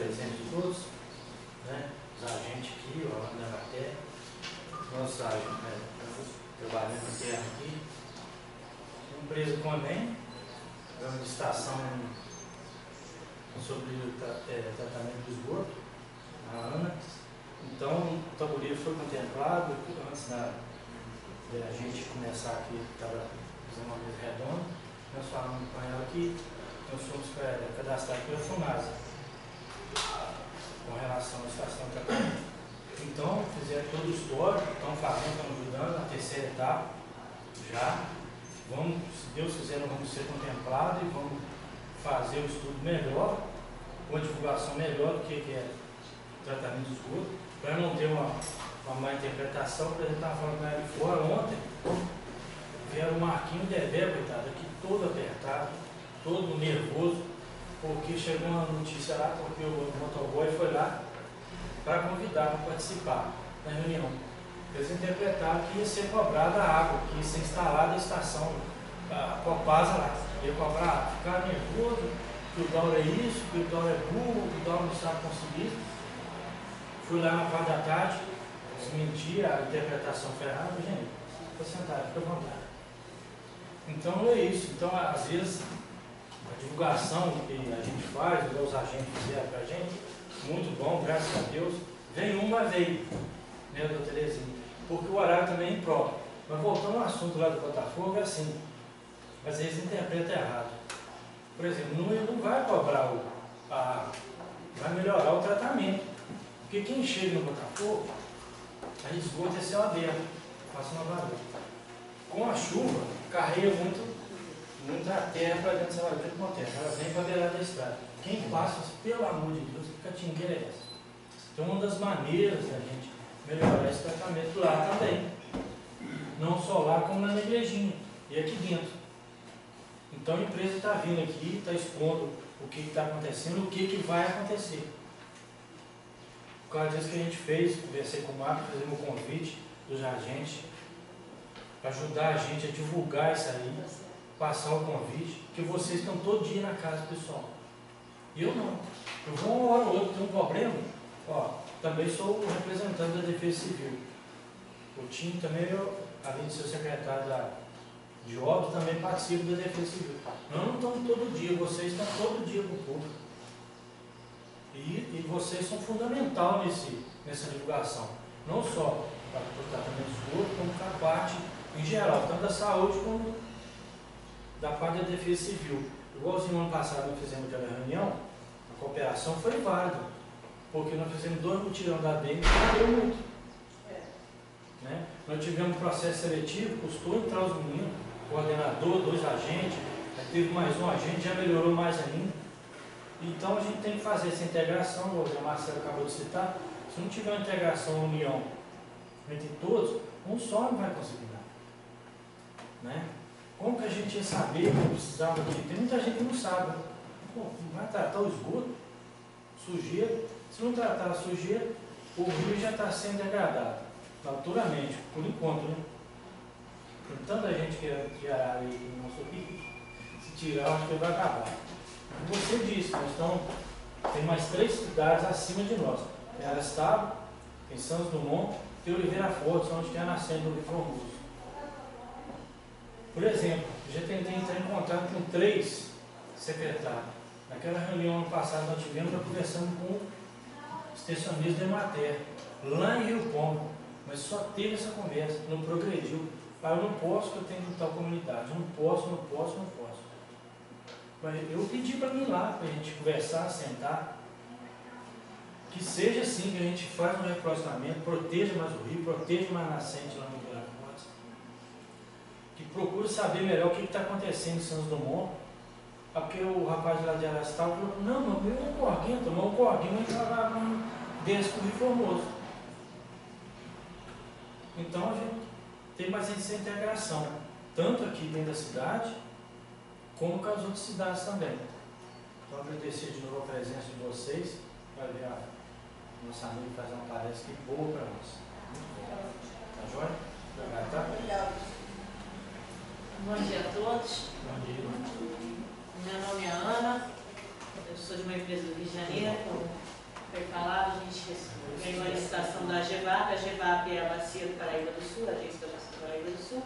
presente de todos, né? Os agentes aqui, ó, da matéria, nossos agentes, trabalhando interno aqui. Uma empresa também, uma licitação sobre o tratamento do esgoto, a ANA. Então, o tabuleiro foi contemplado antes da gente começar aqui, estava fazendo uma mesa redonda. Nós falamos com ela que nós fomos cadastrados pela FUNASA com relação à estação de tratamento. Então, fizeram todo o histórico, estão fazendo, estão ajudando na terceira etapa já. Vamos, se Deus quiser, nós vamos ser contemplados e vamos fazer o estudo melhor, com a divulgação melhor do que é tratamento de esgoto, para não ter uma má interpretação. Por exemplo, estava falando com ela de fora ontem, vieram o Marquinhos Dedé, coitado, aqui todo apertado, todo nervoso, porque chegou uma notícia lá, porque o motoboy foi lá para convidar para participar da reunião. Eles interpretaram que ia ser cobrada a água, que ia ser instalada a estação, a Copasa lá, ia cobrar, ficar nervoso, que o dólar é isso, que o dólar é burro, que o dólar não sabe conseguir. Fui lá na parte da tarde, desmenti a interpretação ferrada, gente, fica sentado, fica à vontade. Então é isso. Então, às vezes, a divulgação que a gente faz, os agentes fizeram para a gente, muito bom, graças a Deus. Vem uma vez, né, doutor Terezinha? Porque o horário também é impróprio. Mas voltando ao assunto lá do Botafogo, é assim, às vezes interpreta errado. Por exemplo, não vai cobrar vai melhorar o tratamento. Porque quem chega no Botafogo, a esgoto é céu aberto, faça uma varanda. Com a chuva, carrega muita terra para dentro dessa varanda, que acontece? Ela vem para a beirada da estrada. Quem passa, pelo amor de Deus, que catingueira é essa? Então, uma das maneiras da gente melhorar esse tratamento lá também. Não só lá, como na igrejinha e aqui dentro. Então, a empresa está vindo aqui, está expondo o que está acontecendo, o que vai acontecer. Por causa disso que a gente fez, conversei com o Marco, fizemos um convite dos agentes para ajudar a gente a divulgar isso aí, passar o convite, que vocês estão todo dia na casa, pessoal. E eu não. Eu vou uma hora ou outra, tem um problema, ó, também sou o representante da Defesa Civil. O time também, além de ser secretário de obras, também participo da Defesa Civil. Nós não estamos todo dia, vocês estão todo dia com o público. E vocês são fundamental nessa divulgação. Não só para o tratamento de esgoto, como para a parte em geral, tanto da saúde como da parte da Defesa Civil. Igualzinho ano passado nós fizemos aquela reunião, a cooperação foi válida, porque nós fizemos 2 mutirão da DEM e deu muito. Né? Nós tivemos um processo seletivo, custou entrar os meninos, coordenador, 2 agentes, teve mais um agente, já melhorou mais ainda. Então a gente tem que fazer essa integração, o Marcelo acabou de citar. Se não tiver uma integração, união entre todos, um só não vai conseguir nada. Né? Como que a gente ia saber que precisava de... Tem muita gente que não sabe. Pô, vai tratar o esgoto, sujeira. Se não tratar a sujeira, o rio já está sendo degradado, naturalmente, por enquanto, né? Tem tanta gente que arar aí no nosso rio, se tirar, acho que vai acabar. Você disse, tem mais 3 cidades acima de nós. Tem Arastado, tem Santos Dumont, tem Oliveira Forte, onde tem a nascente do Rio Formoso. Por exemplo, já tentei entrar em contato com 3 secretários. Naquela reunião ano passado nós tivemos, nós conversando com o extensionista da Emater, lá em Rio Pombo, mas só teve essa conversa, não progrediu. Eu não posso, que eu tenho tal comunidade, eu não posso. Mas eu pedi para mim lá, para a gente conversar, sentar, que seja assim, que a gente faz um reflorestamento, proteja mais o rio, proteja mais a nascente lá no Rio Forte, que procure saber melhor o que está acontecendo em Santos Dumont, porque o rapaz de lá de Arastal falou, não, meu rio é um corguinho, tomou um corguinho e trabalhava desce para o Rio Formoso. Então a gente tem mais essa integração, tanto aqui dentro da cidade, como com as outras cidades também. Então, agradecer de novo a presença de vocês. Vai ver a nossa amiga faz uma palestra que boa para nós. Muito bom. Tá joia? Obrigado, tá? Obrigado. Bom dia a todos. Bom dia. Meu nome é Ana, eu sou de uma empresa do Rio de Janeiro, estação da AGEVAP. A AGEVAP é a Bacia do Paraíba do Sul, a agência da Bacia do Paraíba do Sul.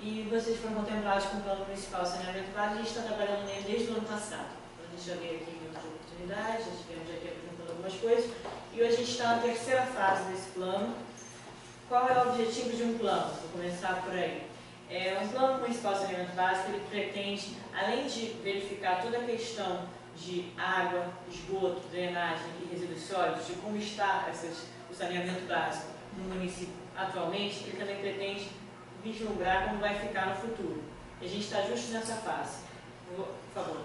E vocês foram contemplados com o Plano Municipal de Saneamento Básico. A gente está trabalhando nele desde o ano passado. A gente já veio aqui em outras oportunidades, já estivemos aqui apresentando algumas coisas. E hoje a gente está na terceira fase desse plano. Qual é o objetivo de um plano? Vou começar por aí. Um plano municipal de saneamento básico, ele pretende, além de verificar toda a questão de água, esgoto, drenagem e resíduos sólidos, de como está o saneamento básico no município atualmente, ele também pretende vislumbrar como vai ficar no futuro. E a gente está justo nessa fase. Por favor.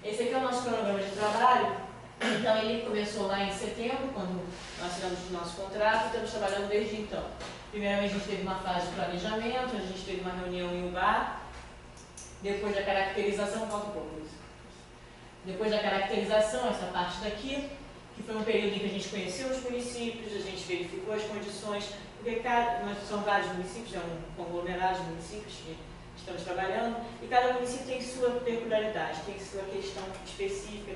Esse aqui é o nosso cronograma de trabalho. Então, ele começou lá em setembro, quando nós assinamos o nosso contrato, e estamos trabalhando desde então. Primeiramente, a gente teve uma fase de planejamento, a gente teve uma reunião em um bar, depois da caracterização, falta um pouco isso. Depois da caracterização, essa parte daqui, que foi um período em que a gente conheceu os municípios, a gente verificou as condições, porque nós são vários municípios, é um conglomerado de municípios que estamos trabalhando, e cada município tem sua peculiaridade, tem sua questão específica,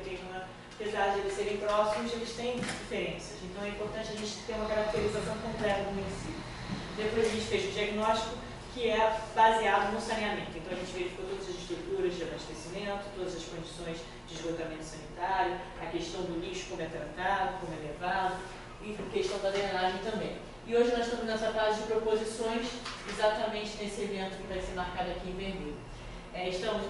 apesar de eles serem próximos, eles têm diferenças. Então é importante a gente ter uma caracterização completa do município. Depois a gente fez o diagnóstico, que é baseado no saneamento. Então a gente verificou todas as estruturas de abastecimento, todas as condições de esgotamento sanitário, a questão do lixo, como é tratado, como é levado, e a questão da drenagem também. E hoje nós estamos nessa fase de proposições, exatamente nesse evento que vai ser marcado aqui em vermelho.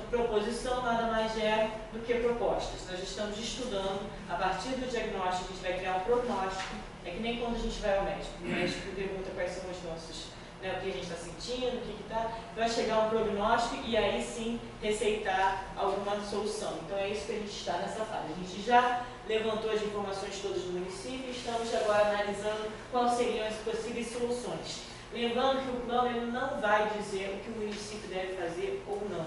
Proposição nada mais é do que propostas. Nós estamos estudando, a partir do diagnóstico, a gente vai criar um prognóstico. É que nem quando a gente vai ao médico. O médico pergunta quais são os nossos, o que a gente está sentindo, o que está. Vai chegar um prognóstico e aí sim receitar alguma solução. Então é isso que a gente está nessa fase. A gente já levantou as informações todas do município e estamos agora analisando quais seriam as possíveis soluções. Lembrando que o plano ele não vai dizer o que o município deve fazer ou não.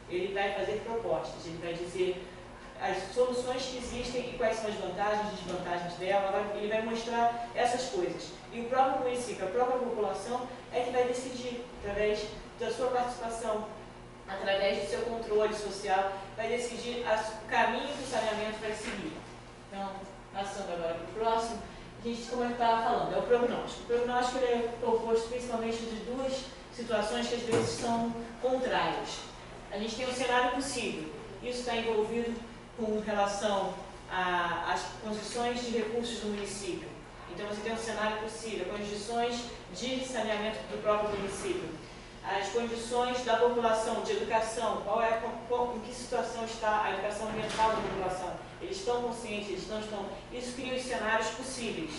Ele vai fazer propostas, ele vai dizer as soluções que existem e quais são as vantagens e desvantagens dela, ele vai mostrar essas coisas. E o próprio município, a própria população é que vai decidir, através da sua participação, através do seu controle social, vai decidir o caminho que o saneamento vai seguir. Então, passando agora para o próximo, a gente, como eu estava falando, é o prognóstico. O prognóstico ele é composto principalmente de duas situações que às vezes são contrárias. A gente tem um cenário possível. Isso está envolvido com relação às condições de recursos do município. Então você tem um cenário possível, condições de saneamento do próprio município, as condições da população, de educação, em que situação está a educação ambiental da população. Eles estão conscientes, eles não estão. Isso cria os cenários possíveis.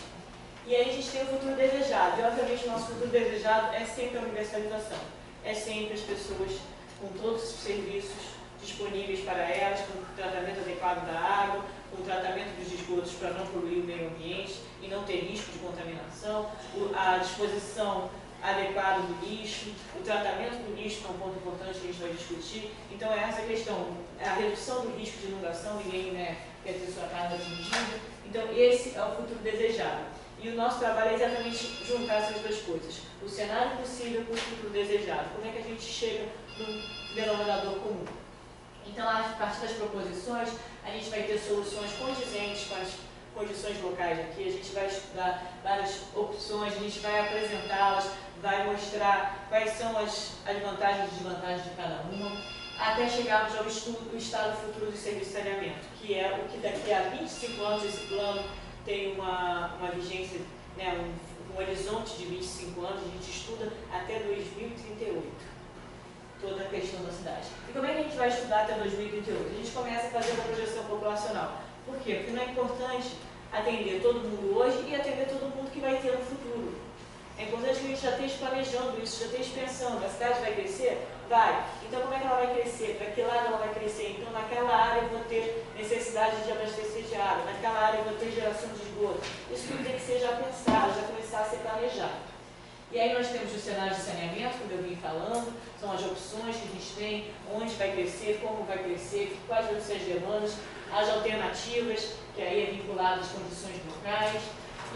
E aí a gente tem o futuro desejado. E obviamente o nosso futuro desejado é sempre a universalização. É sempre as pessoas com todos os serviços disponíveis para elas, com o tratamento adequado da água, com o tratamento dos esgotos para não poluir o meio ambiente e não ter risco de contaminação, a disposição adequada do lixo, o tratamento do lixo, que é um ponto importante que a gente vai discutir. Então é essa questão, a redução do risco de inundação, ninguém quer ter sua casa atingida. Então esse é o futuro desejado. E o nosso trabalho é exatamente juntar essas duas coisas. O cenário possível com o futuro desejado. Como é que a gente chega num denominador comum? Então, a partir das proposições, a gente vai ter soluções condizentes com as condições locais aqui. A gente vai estudar várias opções, a gente vai apresentá-las, vai mostrar quais são as vantagens e desvantagens de cada uma, até chegarmos ao estudo do Estado Futuro do Serviço de Saneamento, que é o que daqui a 25 anos esse plano tem uma vigência, um horizonte de 25 anos, a gente estuda até 2038. Toda a questão da cidade. E como é que a gente vai estudar até 2038? A gente começa fazendo a projeção populacional. Por quê? Porque não é importante atender todo mundo hoje e atender todo mundo que vai ter no futuro. É importante que a gente já esteja planejando isso, já esteja pensando, a cidade vai crescer? Vai. Então como é que ela vai crescer? Para que lado ela vai crescer? Então naquela área eu vou ter necessidade de abastecer de água, naquela área eu vou ter geração de esgoto. Isso tudo tem que ser já pensado, já começar a ser planejado. E aí nós temos os cenários de saneamento, como eu vim falando, são as opções que a gente tem, onde vai crescer, como vai crescer, quais vão ser as demandas, as alternativas, que aí é vinculado às condições locais,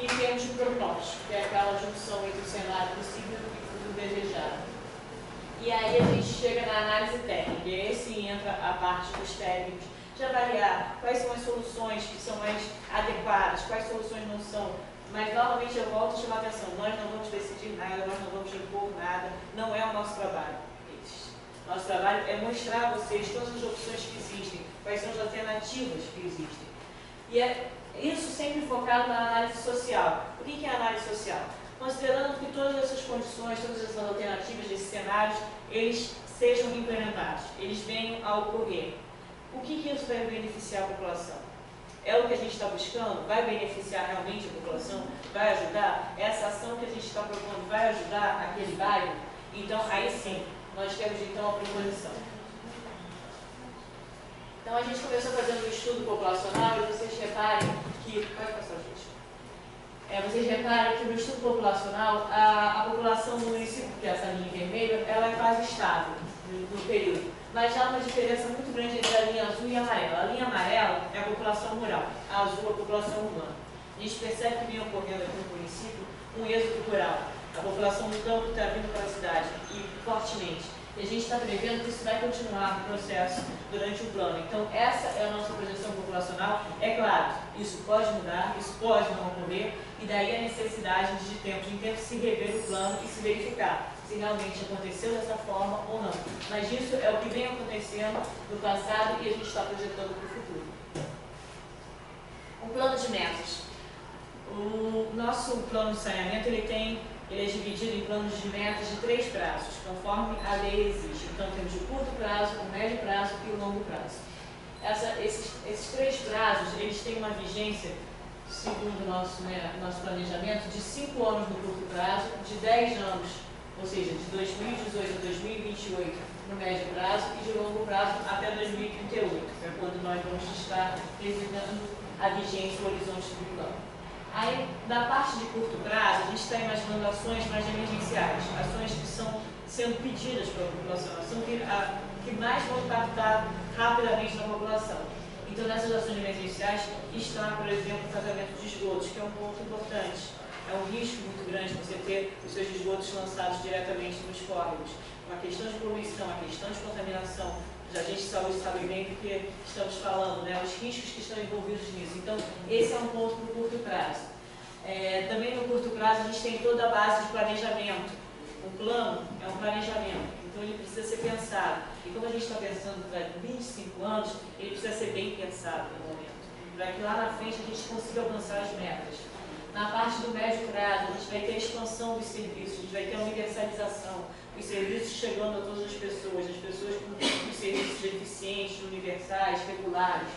e temos o prognóstico, que é aquela junção entre o cenário possível e o futuro desejado. E aí a gente chega na análise técnica, e aí sim entra a parte dos técnicos, de avaliar quais são as soluções que são mais adequadas, quais soluções não são Mas, novamente, eu volto a chamar a atenção. Nós não vamos decidir nada, nós não vamos impor nada, não é o nosso trabalho. Nosso trabalho é mostrar a vocês todas as opções que existem, quais são as alternativas que existem. E é isso sempre focado na análise social. O que é a análise social? Considerando que todas essas condições, todas essas alternativas desses cenários, eles sejam implementados, eles venham a ocorrer. O que isso vai beneficiar a população? É o que a gente está buscando? Vai beneficiar realmente a população? Vai ajudar? Essa ação que a gente está propondo vai ajudar aquele bairro? Então, aí sim, nós temos então a proposição. Então, a gente começou fazendo um estudo populacional e vocês reparem que... Pode passar, gente. Vocês reparam que no estudo populacional, a população do município, que é essa linha vermelha, ela é quase estável no período. Mas já há uma diferença muito grande entre a linha azul e a amarela. A linha amarela é a população rural, a azul é a população urbana. A gente percebe que vem ocorrendo aqui no município um êxodo rural. A população do campo está vindo para a cidade, e fortemente. E a gente está prevendo que isso vai continuar no processo durante o plano. Então, essa é a nossa projeção populacional. É claro, isso pode mudar, isso pode não ocorrer, e daí a necessidade de tempo em tempo se rever o plano e se verificar se realmente aconteceu dessa forma ou não. Mas isso é o que vem acontecendo no passado e a gente está projetando para o futuro. O plano de metas. O nosso plano de saneamento ele é dividido em planos de metas de 3 prazos, conforme a lei exige. Então, temos o curto prazo, o médio prazo e o longo prazo. Esses 3 prazos, eles têm uma vigência, segundo o nosso planejamento, de 5 anos no curto prazo, de 10 anos, ou seja, de 2018 a 2028 no médio prazo e de longo prazo até 2038, que é quando nós vamos estar revisando a vigência e o horizonte do plano. Aí, da parte de curto prazo, a gente está imaginando ações mais emergenciais, ações que estão sendo pedidas pela população, ações que mais vão impactar rapidamente na população. Então, nessas ações emergenciais está, por exemplo, o tratamento de esgotos, que é um ponto importante. É um risco muito grande você ter os seus esgotos lançados diretamente nos córregos. Uma questão de poluição, uma questão de contaminação. A gente de saúde sabe bem do que estamos falando, né? Os riscos que estão envolvidos nisso. Então, esse é um ponto para o curto prazo. Também no curto prazo, a gente tem toda a base de planejamento. O plano é um planejamento, então ele precisa ser pensado. E como a gente está pensando para 25 anos, ele precisa ser bem pensado no momento, para que lá na frente a gente consiga alcançar as metas. Na parte do médio prazo, a gente vai ter a expansão dos serviços, a gente vai ter a universalização, os serviços chegando a todas as pessoas com os serviços eficientes, universais, regulares.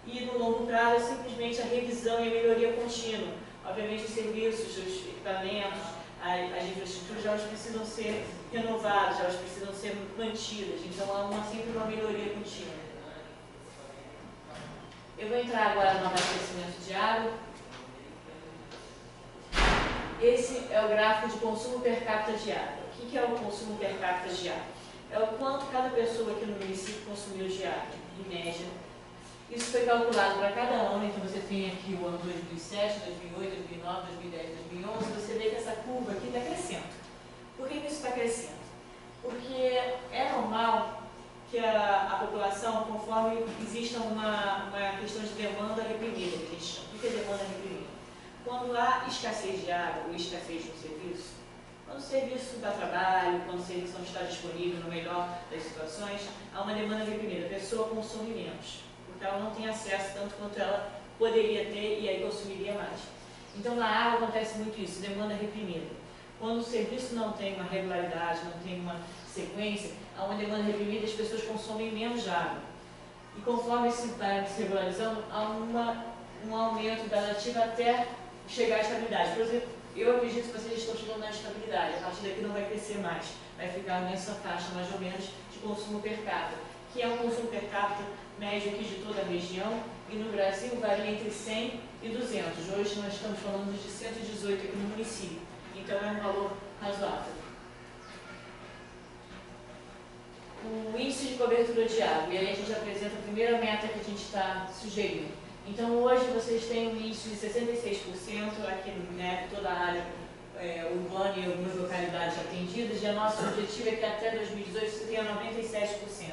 E no longo prazo é simplesmente a revisão e a melhoria contínua. Obviamente os serviços, os equipamentos, as infraestruturas, elas precisam ser renovadas, elas precisam ser mantidas. Então há sempre uma melhoria contínua. Eu vou entrar agora no abastecimento de água. Esse é o gráfico de consumo per capita de água. O que é o consumo per capita de água? É o quanto cada pessoa aqui no município consumiu de água, em média. Isso foi calculado para cada ano, então você tem aqui o ano 2007, 2008, 2009, 2010, 2011, você vê que essa curva aqui está crescendo. Por que isso está crescendo? Porque é normal que a população, conforme exista uma questão de demanda reprimida, que a gente chama. O que é demanda reprimida? Quando há escassez de água ou escassez de um serviço, quando o serviço dá trabalho, quando o serviço não está disponível no melhor das situações, há uma demanda reprimida, a pessoa consome menos, porque ela não tem acesso tanto quanto ela poderia ter e aí consumiria mais. Então na água acontece muito isso, demanda reprimida. Quando o serviço não tem uma regularidade, não tem uma sequência, há uma demanda reprimida e as pessoas consomem menos água. E conforme esse vai se regularizando, há um aumento gradativo até chegar à estabilidade. Por exemplo, eu acredito que vocês estão chegando na estabilidade. A partir daqui não vai crescer mais. Vai ficar nessa faixa, mais ou menos, de consumo per capita, que é um consumo per capita médio aqui de toda a região. E no Brasil varia entre 100 e 200. Hoje nós estamos falando de 118 aqui no município. Então é um valor razoável. O índice de cobertura de água. E aí a gente apresenta a primeira meta que a gente está sugerindo. Então, hoje vocês têm um índice de 66% aqui, né, toda a área urbana e algumas localidades atendidas, e o nosso objetivo é que até 2018 você tenha 97%.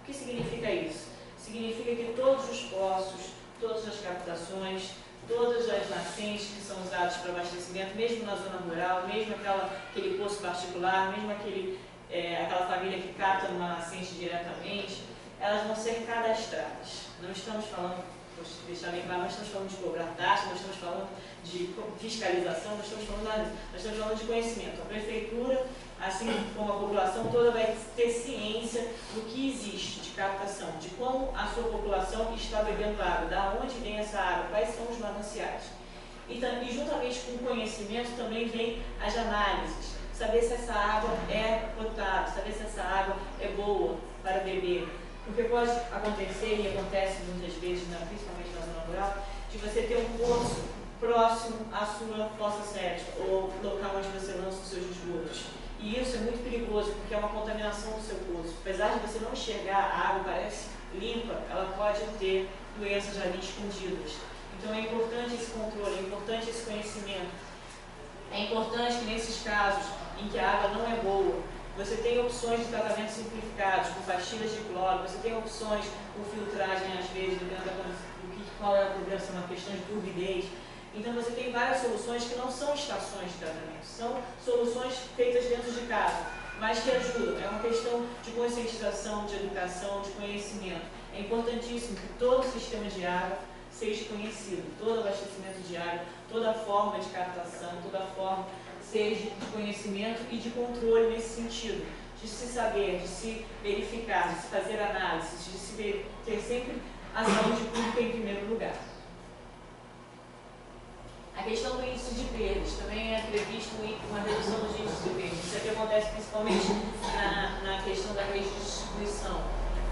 O que significa isso? Significa que todos os poços, todas as captações, todas as nascentes que são usadas para abastecimento, mesmo na zona rural, mesmo aquele poço particular, mesmo aquela família que capta numa nascente diretamente, elas vão ser cadastradas. Não estamos falando, vou deixar bem claro, não estamos falando de cobrar taxa, não estamos falando de fiscalização, não estamos falando nada disso. Nós estamos falando de conhecimento. A prefeitura, assim como a população toda, vai ter ciência do que existe de captação, de como a sua população está bebendo água, da onde vem essa água, quais são os mananciais. E juntamente com o conhecimento também vem as análises, saber se essa água é potável, saber se essa água é boa para beber. Porque pode acontecer, e acontece muitas vezes, principalmente na zona rural, de você ter um poço próximo à sua fossa séptica, ou local onde você lança os seus esgotos. E isso é muito perigoso, porque é uma contaminação do seu poço. Apesar de você não enxergar, a água parece limpa, ela pode ter doenças ali escondidas. Então é importante esse controle, é importante esse conhecimento. É importante que nesses casos em que a água não é boa, você tem opções de tratamento simplificados, com pastilhas de cloro, você tem opções com filtragem, às vezes, dependendo qual é o problema, se é uma questão de turbidez. Então você tem várias soluções que não são estações de tratamento, são soluções feitas dentro de casa, mas que ajudam. É uma questão de conscientização, de educação, de conhecimento. É importantíssimo que todo o sistema de água seja conhecido, todo abastecimento de água, toda forma de captação, toda forma seja de conhecimento e de controle nesse sentido, de se saber, de se verificar, de se fazer análises, de se ter sempre a saúde pública em primeiro lugar. A questão do índice de perdas, também é previsto uma redução dos índices de perdas. Isso aqui acontece principalmente na questão da rede de distribuição.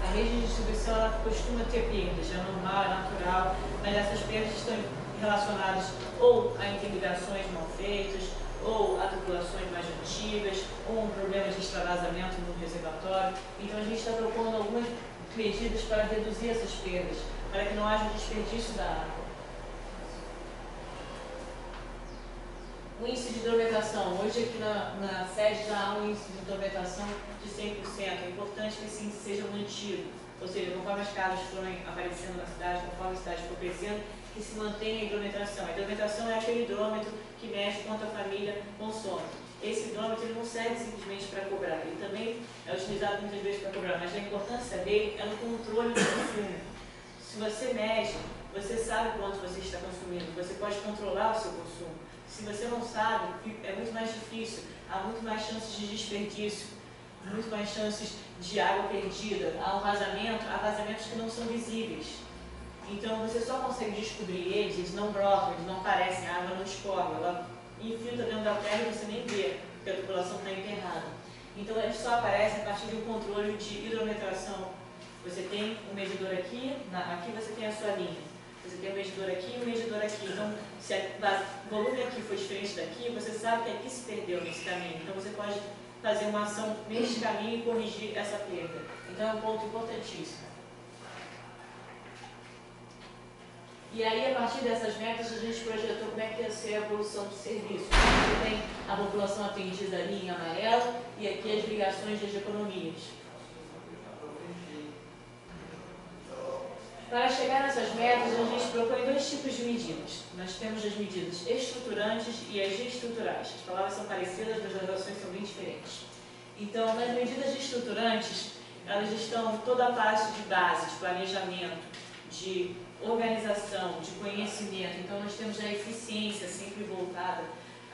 A rede de distribuição ela costuma ter perdas, é normal, é natural, mas essas perdas estão relacionadas ou a interligações mal feitas, ou a tubulações mais antigas, ou um problema de extravasamento no reservatório. Então a gente está propondo algumas medidas para reduzir essas perdas, para que não haja um desperdício da água. O índice de hidrometração, hoje aqui na sede já há um índice de hidrometração de 100%, é importante que esse índice seja mantido, ou seja, conforme as casas forem aparecendo na cidade, conforme a cidade for crescendo, que se mantenha a hidrometração. A hidrometração é aquele hidrômetro que mede quanto a família consome. Esse hidrômetro ele não serve simplesmente para cobrar, ele também é utilizado muitas vezes para cobrar, mas a importância dele é no controle do consumo. Se você mede, você sabe quanto você está consumindo, você pode controlar o seu consumo. Se você não sabe, é muito mais difícil, há muito mais chances de desperdício, muito mais chances de água perdida, há vazamentos que não são visíveis. Então você só consegue descobrir eles não brotam, eles não aparecem, a água não escorre, ela infiltra dentro da terra e você nem vê, porque a população está enterrada. Então eles só aparecem a partir de um controle de hidrometração. Você tem um medidor aqui, aqui você tem a sua linha. Você tem um medidor aqui e um medidor aqui. Então, se o volume aqui for diferente daqui, você sabe que aqui se perdeu nesse caminho. Então você pode fazer uma ação nesse caminho e corrigir essa perda. Então é um ponto importantíssimo. E aí, a partir dessas metas, a gente projetou como é que ia ser a evolução do serviço. Você tem a população atendida ali em amarelo e aqui as ligações das economias. Para chegar nessas metas, a gente propõe dois tipos de medidas. Nós temos as medidas estruturantes e as estruturais. As palavras são parecidas, mas as ações são bem diferentes. Então, nas medidas estruturantes, elas estão toda a parte de base, de planejamento, de organização, de conhecimento. Então nós temos a eficiência sempre voltada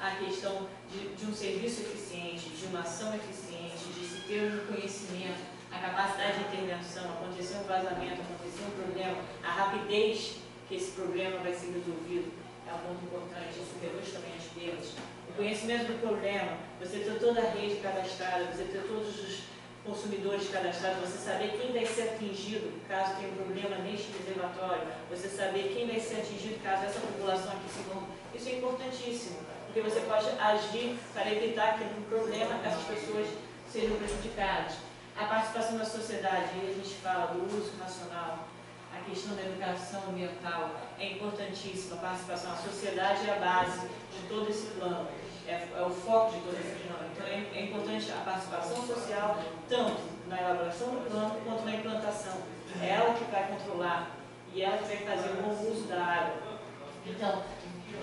à questão de um serviço eficiente, de uma ação eficiente, de se ter um conhecimento, a capacidade de intervenção, acontecer um vazamento, acontecer um problema, a rapidez que esse problema vai ser resolvido é um ponto importante, isso reduz também as perdas. O conhecimento do problema, você ter toda a rede cadastrada, você ter todos os consumidores cadastrados, você saber quem vai ser atingido caso tenha um problema neste reservatório, você saber quem vai ser atingido caso essa população aqui se rompa. Isso é importantíssimo, porque você pode agir para evitar que um problema essas pessoas sejam prejudicadas. A participação da sociedade, aí a gente fala do uso racional, a questão da educação ambiental é importantíssima, a participação. A sociedade é a base de todo esse plano, é o foco de todo esse plano. Então é importante a participação social, tanto na elaboração do plano quanto na implantação. É ela que vai controlar e ela que vai fazer o bom uso da água. Então,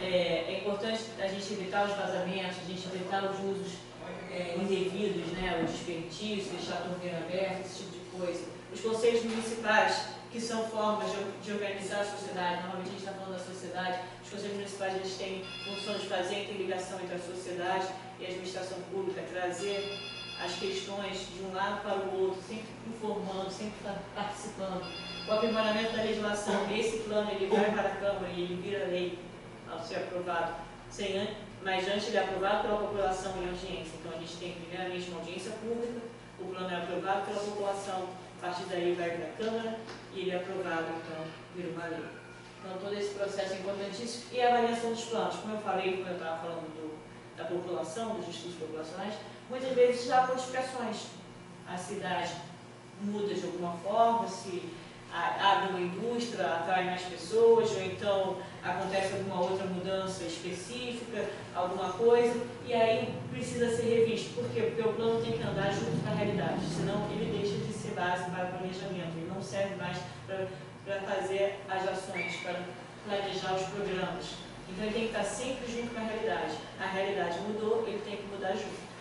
é importante a gente evitar os vazamentos, a gente evitar os usos indevidos, né, o desperdício, deixar a torneira aberta, esse tipo de coisa. Os conselhos municipais, que são formas de organizar a sociedade, normalmente a gente está falando da sociedade, os conselhos municipais eles têm função de fazer a interligação entre a sociedade e a administração pública, trazer as questões de um lado para o outro, sempre informando, sempre participando. O aprimoramento da legislação, esse plano ele vai para a Câmara e ele vira lei ao ser aprovado, mas antes ele é aprovado pela população em audiência. Então a gente tem primeiramente uma audiência pública, o plano é aprovado pela população, a partir daí vai para a Câmara e ele é aprovado, então vira uma lei. Então todo esse processo é importantíssimo. E a avaliação dos planos, como eu falei, quando eu estava falando da população, dos estudos populacionais, muitas vezes há modificações. A cidade muda de alguma forma, se abre uma indústria, atrai mais pessoas, ou então acontece alguma outra mudança específica, alguma coisa, e aí precisa ser revisto. Por quê? Porque o plano tem que andar junto com a realidade, senão ele deixa de ser base para o planejamento, ele não serve mais para fazer as ações, para planejar os programas. Então ele tem que estar sempre junto com a realidade. A realidade mudou, ele tem que mudar junto.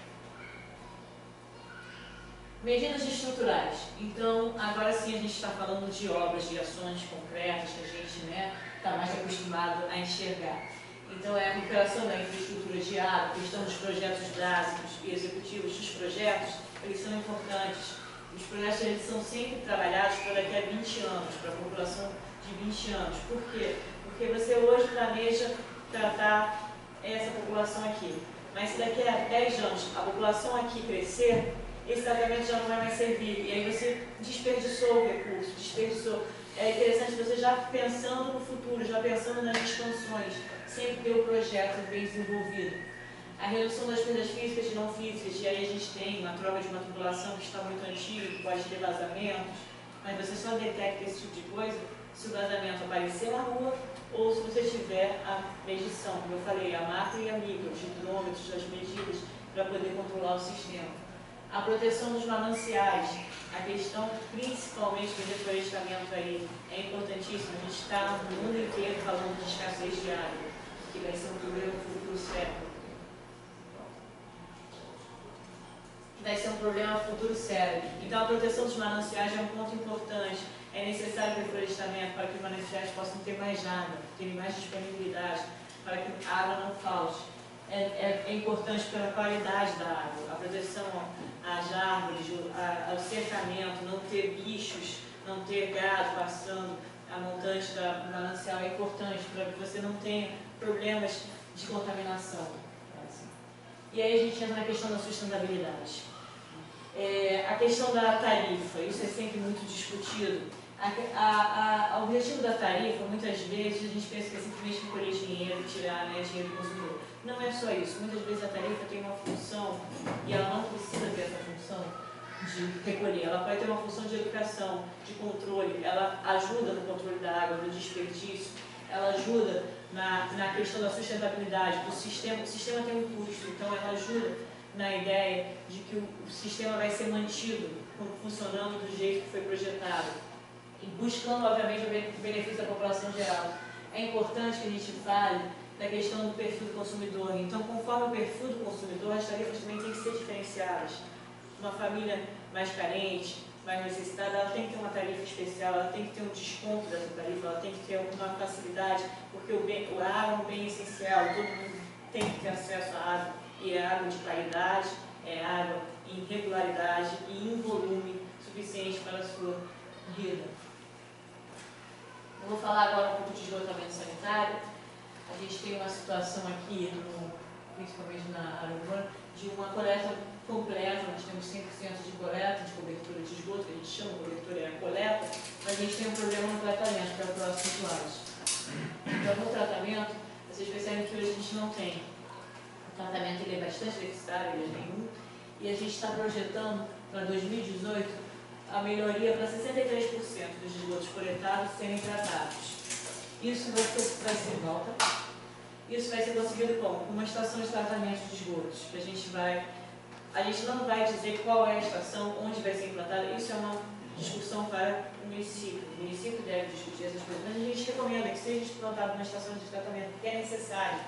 Medidas estruturais. Então, agora sim a gente está falando de obras, de ações concretas que a gente está mais acostumado a enxergar. Então, é a recuperação da infraestrutura de água, questão dos projetos básicos e executivos dos projetos, eles são importantes. Os projetos eles são sempre trabalhados para daqui a 20 anos, para a população de 20 anos. Por quê? Porque você hoje planeja tratar essa população aqui. Mas se daqui a 10 anos a população aqui crescer, esse tratamento já não vai mais servir. E aí você desperdiçou o recurso, desperdiçou. É interessante você já pensando no futuro, já pensando nas expansões, sempre ter o projeto bem desenvolvido. A redução das perdas físicas e não físicas, e aí a gente tem uma troca de uma tubulação que está muito antiga, que pode ter vazamentos, mas você só detecta esse tipo de coisa se o vazamento aparecer na rua ou se você tiver a medição, como eu falei, a macro e a micro, os hidrômetros, as medidas, para poder controlar o sistema. A proteção dos mananciais, a questão principalmente do reflorestamento aí é importantíssima. A gente está no mundo inteiro falando de escassez de água, que vai ser um problema no futuro sério. Vai ser um problema no futuro sério. Então a proteção dos mananciais é um ponto importante. É necessário reflorestamento para que os mananciais possam ter mais água, terem mais disponibilidade, para que a água não falte. É importante pela qualidade da água, a proteção às árvores, ao cercamento, não ter bichos, não ter gado passando a montante do manancial é importante para que você não tenha problemas de contaminação. E aí a gente entra na questão da sustentabilidade. A questão da tarifa, isso é sempre muito discutido. O objetivo da tarifa, muitas vezes, a gente pensa que é simplesmente recolher dinheiro, tirar dinheiro do consumidor. Não é só isso. Muitas vezes a tarifa tem uma função, e ela não precisa ter essa função de recolher. Ela pode ter uma função de educação, de controle. Ela ajuda no controle da água, no desperdício. Ela ajuda na questão da sustentabilidade do sistema. O sistema tem um custo, então ela ajuda na ideia de que o sistema vai ser mantido funcionando do jeito que foi projetado, e buscando, obviamente, o benefício da população geral. É importante que a gente fale da questão do perfil do consumidor. Então, conforme o perfil do consumidor, as tarifas também têm que ser diferenciadas. Uma família mais carente, mais necessitada, ela tem que ter uma tarifa especial, ela tem que ter um desconto dessa tarifa, ela tem que ter uma facilidade, porque a água é um bem essencial, todo mundo tem que ter acesso à água, e é água de qualidade, é água em regularidade e em volume suficiente para a sua vida. Eu vou falar agora um pouco de esgotamento sanitário. A gente tem uma situação aqui, principalmente na área urbana, de uma coleta completa. Nós temos 100% de coleta, de cobertura de esgoto, que a gente chama de cobertura é a coleta, mas a gente tem um problema no tratamento, que é o próximo slide. Então, no tratamento, vocês percebem que hoje a gente não tem. O tratamento ele é bastante deficitário, ele é nenhum, e a gente está projetando para 2018 a melhoria para 63% dos esgotos coletados serem tratados. Isso vai ser volta. Isso vai ser conseguido como? Com uma estação de tratamento de esgotos. Que a gente não vai dizer qual é a estação, onde vai ser implantada. Isso é uma discussão para o município. O município deve discutir essas coisas, mas a gente recomenda que seja implantado uma estação de tratamento, porque é necessário.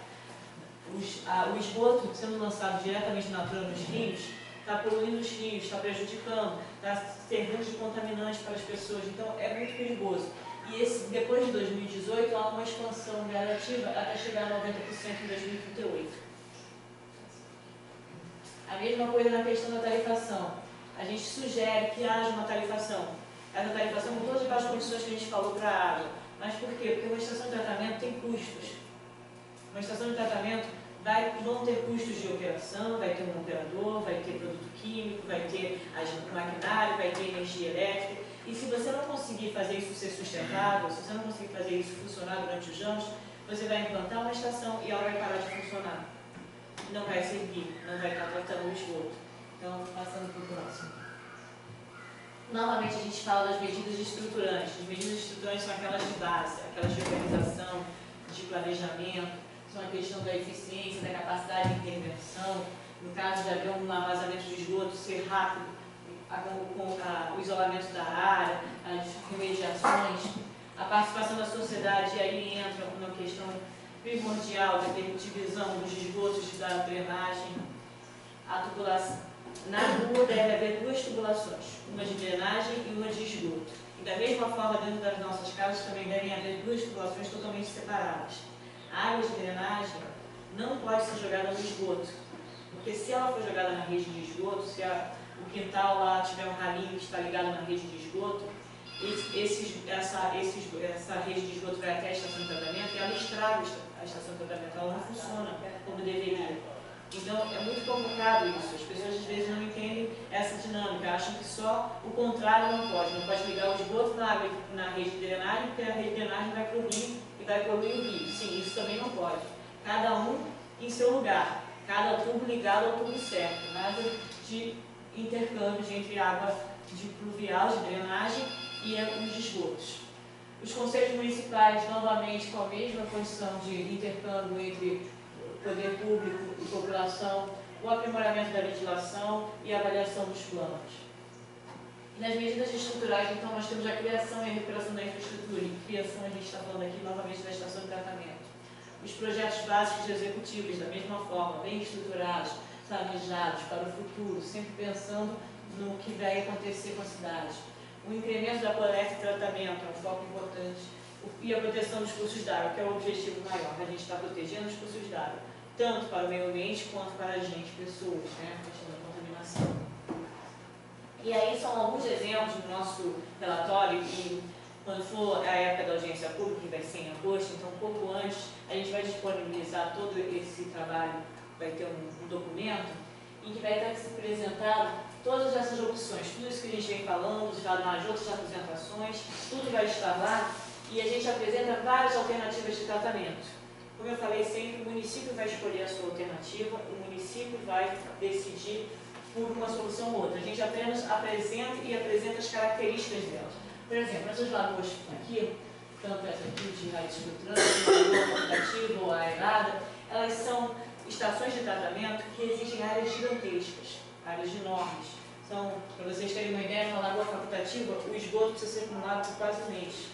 O esgoto sendo lançado diretamente na natura nos rios, está poluindo os rios, está prejudicando, está servindo de contaminante para as pessoas, então é muito perigoso. E depois de 2018 há uma expansão gradativa até chegar a 90% em 2038. A mesma coisa na questão da tarifação. A gente sugere que haja uma tarifação. Essa tarifação com todas aquelas condições que a gente falou para a água. Mas por quê? Porque uma estação de tratamento tem custos. Uma estação de tratamento vão ter custos de operação, vai ter um operador, vai ter produto químico, vai ter maquinário, vai ter energia elétrica. E se você não conseguir fazer isso ser sustentável, se você não conseguir fazer isso funcionar durante os anos, você vai implantar uma estação e ela vai parar de funcionar. Não vai servir, não vai estar tratando o esgoto. Então, passando para o próximo. Novamente, a gente fala das medidas estruturantes. As medidas estruturantes são aquelas de base, aquelas de organização, de planejamento, são a questão da eficiência, da capacidade de intervenção. No caso de haver um vazamento de esgoto, ser rápido, com o isolamento da área, as remediações, a participação da sociedade, e aí entra uma questão primordial da divisão dos esgotos da drenagem, a tubulação. Na rua deve haver 2 tubulações, uma de drenagem e uma de esgoto. E da mesma forma, dentro das nossas casas também devem haver 2 tubulações totalmente separadas. A água de drenagem não pode ser jogada no esgoto, porque se ela for jogada na rede de esgoto, se o quintal lá tiver um ralinho que está ligado na rede de esgoto, essa rede de esgoto vai até a estação de tratamento e ela estraga a estação de tratamento, ela não funciona como deveria. Então é muito complicado isso, as pessoas às vezes não entendem essa dinâmica, acham que só o contrário não pode ligar o esgoto na rede de drenagem, porque a rede de drenagem vai para o rio e vai poluir o rio. Sim, isso também não pode. Cada um em seu lugar, cada tubo ligado ao tubo certo, nada de intercâmbio entre água de pluvial, de drenagem e os esgotos. Os conselhos municipais, novamente, com a mesma condição de intercâmbio entre poder público e população, o aprimoramento da legislação e a avaliação dos planos. E nas medidas estruturais, então, nós temos a criação e a recuperação da infraestrutura. E criação, a gente está falando aqui novamente da estação de tratamento. Os projetos básicos executivos, da mesma forma, bem estruturados, planejados para o futuro, sempre pensando no que vai acontecer com a cidade. O incremento da coleta e tratamento é um foco importante. E a proteção dos cursos d'água, que é o objetivo maior. A gente está protegendo os cursos d'água, tanto para o meio ambiente quanto para a gente, pessoas, né? A questão da contaminação. E aí são alguns exemplos do nosso relatório, e quando for a época da audiência pública, que vai ser em agosto, então um pouco antes, a gente vai disponibilizar todo esse trabalho, vai ter um documento, em que vai estar apresentado todas essas opções, tudo isso que a gente vem falando, já nas outras apresentações, tudo vai estar lá, e a gente apresenta várias alternativas de tratamento. Como eu falei sempre, o município vai escolher a sua alternativa, o município vai decidir por uma solução ou outra. A gente apenas apresenta as características delas. Por exemplo, essas lagoas aqui, tanto essa aqui de raiz filtrante, lagoa facultativa ou aerada, elas são estações de tratamento que exigem áreas gigantescas, áreas enormes. Então, para vocês terem uma ideia, numa lagoa facultativa, o esgoto precisa ser acumulado por quase um mês.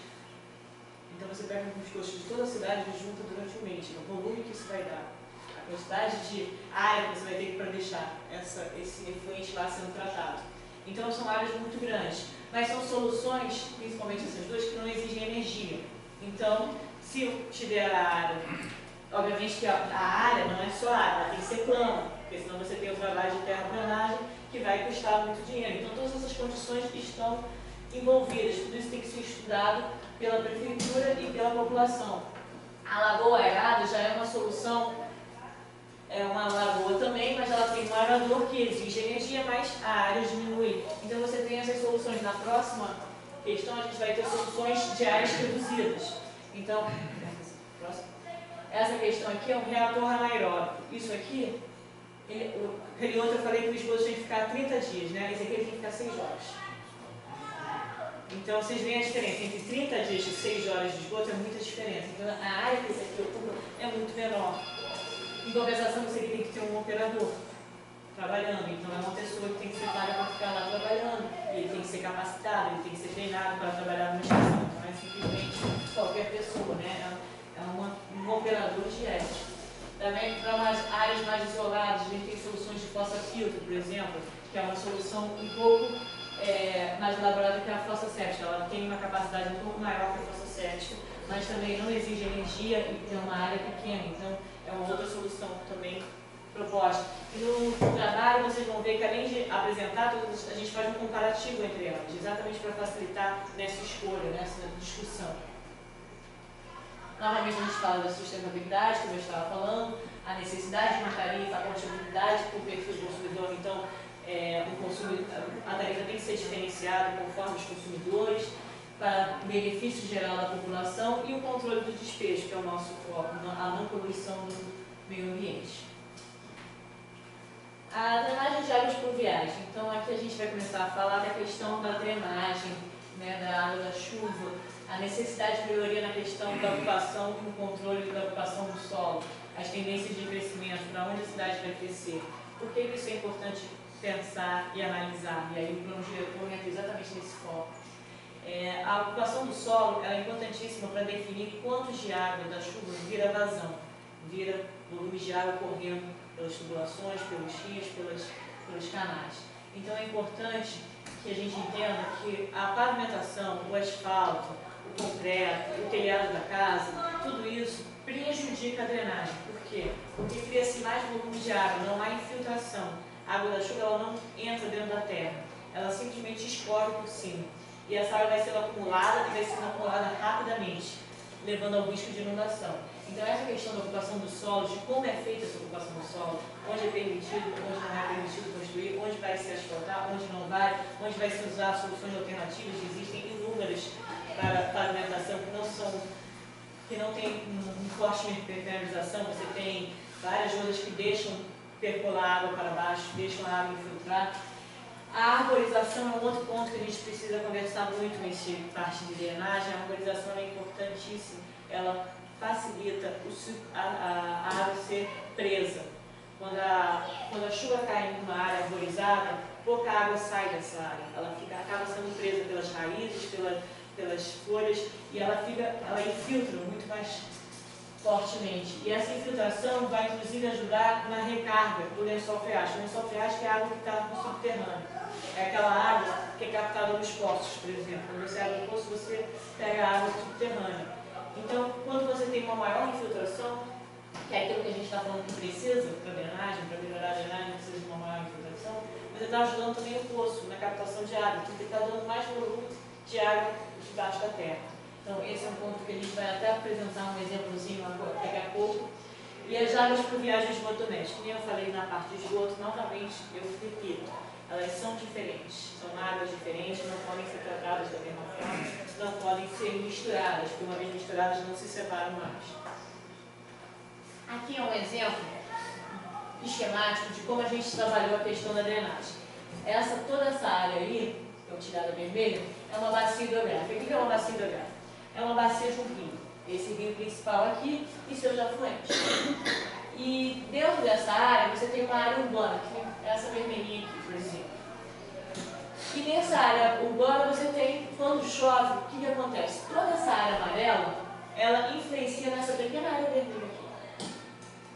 Então você pega os esgotos de toda a cidade e junta durante um mês, o volume que isso vai dar, a quantidade de área que você vai ter para deixar esse efluente lá sendo tratado. Então são áreas muito grandes, mas são soluções, principalmente essas duas, que não exigem energia. Então, se tiver a área, obviamente que a área não é só área, ela tem que ser plana, porque senão você tem o trabalho de terraplanagem que vai custar muito dinheiro. Então todas essas condições estão envolvidas, tudo isso tem que ser estudado pela prefeitura e pela população. A lagoa aerada já é uma solução, é uma lagoa também, mas ela tem um aerador que exige energia, mas a área diminui. Então você tem essas soluções. Na próxima questão a gente vai ter soluções de áreas reduzidas. Então, essa questão aqui é um reator anaeróbico. Isso aqui, aquele outro eu falei que o esgoto tem que ficar 30 dias, né? Esse aqui tem que ficar 6 horas. Então, vocês veem a diferença entre 30 dias e 6 horas de esgoto, é muita diferença. Então, a área que esse aqui ocupa é muito menor. Em compensação, você tem que ter um operador trabalhando. Então é uma pessoa que tem que ser paga para ficar lá trabalhando, ele tem que ser capacitado, ele tem que ser treinado para trabalhar numa estação. Então é simplesmente qualquer pessoa, né? É um operador de ética. Também para umas áreas mais isoladas, a gente tem soluções de fossa-filtro, por exemplo, que é uma solução um pouco mais elaborada que a fossa séptica. Ela tem uma capacidade um pouco maior que a fossa séptica, mas também não exige energia e é uma área pequena. Então é uma outra solução também proposta. E no trabalho vocês vão ver que além de apresentar, a gente faz um comparativo entre elas, exatamente para facilitar nessa escolha, nessa discussão. Novamente a gente fala da sustentabilidade, como eu estava falando, a necessidade de uma tarifa, a compatibilidade com o perfil do consumidor. Então, a tarifa tem que ser diferenciada conforme os consumidores, para o benefício geral da população e o controle do despejo, que é o nosso foco, a não poluição do meio ambiente. A drenagem de águas pluviais. Então, aqui a gente vai começar a falar da questão da drenagem, né, da água da chuva, a necessidade de melhoria na questão da ocupação e no controle da ocupação do solo, as tendências de crescimento, para onde a cidade vai crescer. Por que isso é importante pensar e analisar? E aí o plano diretor entra exatamente nesse foco. A ocupação do solo é importantíssima para definir quantos de água da chuva vira vazão, vira volumes de água correndo pelas tubulações, pelos rios, pelos canais. Então é importante que a gente entenda que a pavimentação, o asfalto, o concreto, o telhado da casa, tudo isso prejudica a drenagem. Por quê? Porque cria-se mais volume de água, não há infiltração. A água da chuva ela não entra dentro da terra, ela simplesmente escorre por cima. E essa água vai sendo acumulada e vai sendo acumulada rapidamente, levando ao risco de inundação. Então essa questão da ocupação do solo, de como é feita essa ocupação do solo, onde é permitido, onde não é permitido construir, onde vai se asfaltar, onde não vai, onde vai se usar soluções alternativas, existem inúmeras para pavimentação que não tem um forte impermeabilização, você tem várias rodas que deixam percolar água para baixo, deixam a água infiltrar. A arborização é um outro ponto que a gente precisa conversar muito nesse parte de drenagem. A arborização é importantíssima, ela facilita a água ser presa. Quando a chuva cai em uma área arborizada, pouca água sai dessa área, ela acaba sendo presa pelas raízes, pelas folhas, e ela infiltra muito mais fortemente. E essa infiltração vai inclusive ajudar na recarga do lençol freático. O lençol freático é a água que está no subterrâneo. É aquela água que é captada nos poços, por exemplo. Quando você abre o poço, você pega a água subterrânea. Então, quando você tem uma maior infiltração, que é aquilo que a gente está falando que precisa para a drenagem, para melhorar a drenagem, precisa de uma maior infiltração, você está ajudando também o poço na captação de água, porque está dando mais volume de água debaixo da terra. Então, esse é um ponto que a gente vai até apresentar um exemplozinho daqui a pouco. E as águas pluviais de esgoto doméstico, como eu falei na parte de esgoto, novamente, eu repito, elas são diferentes, são águas diferentes, não podem ser tratadas da mesma forma, não podem ser misturadas, porque uma vez misturadas não se separam mais. Aqui é um exemplo esquemático de como a gente trabalhou a questão da drenagem. Toda essa área aí, que é o tirada vermelha, é uma bacia hidrográfica. O que é uma bacia hidrográfica? É uma bacia de um rio. Esse rio principal aqui e seus afluentes. E dentro dessa área, você tem uma área urbana, que é essa vermelhinha aqui, por exemplo. E nessa área urbana, você tem, quando chove, o que acontece? Toda essa área amarela, ela influencia nessa pequena área vermelha aqui.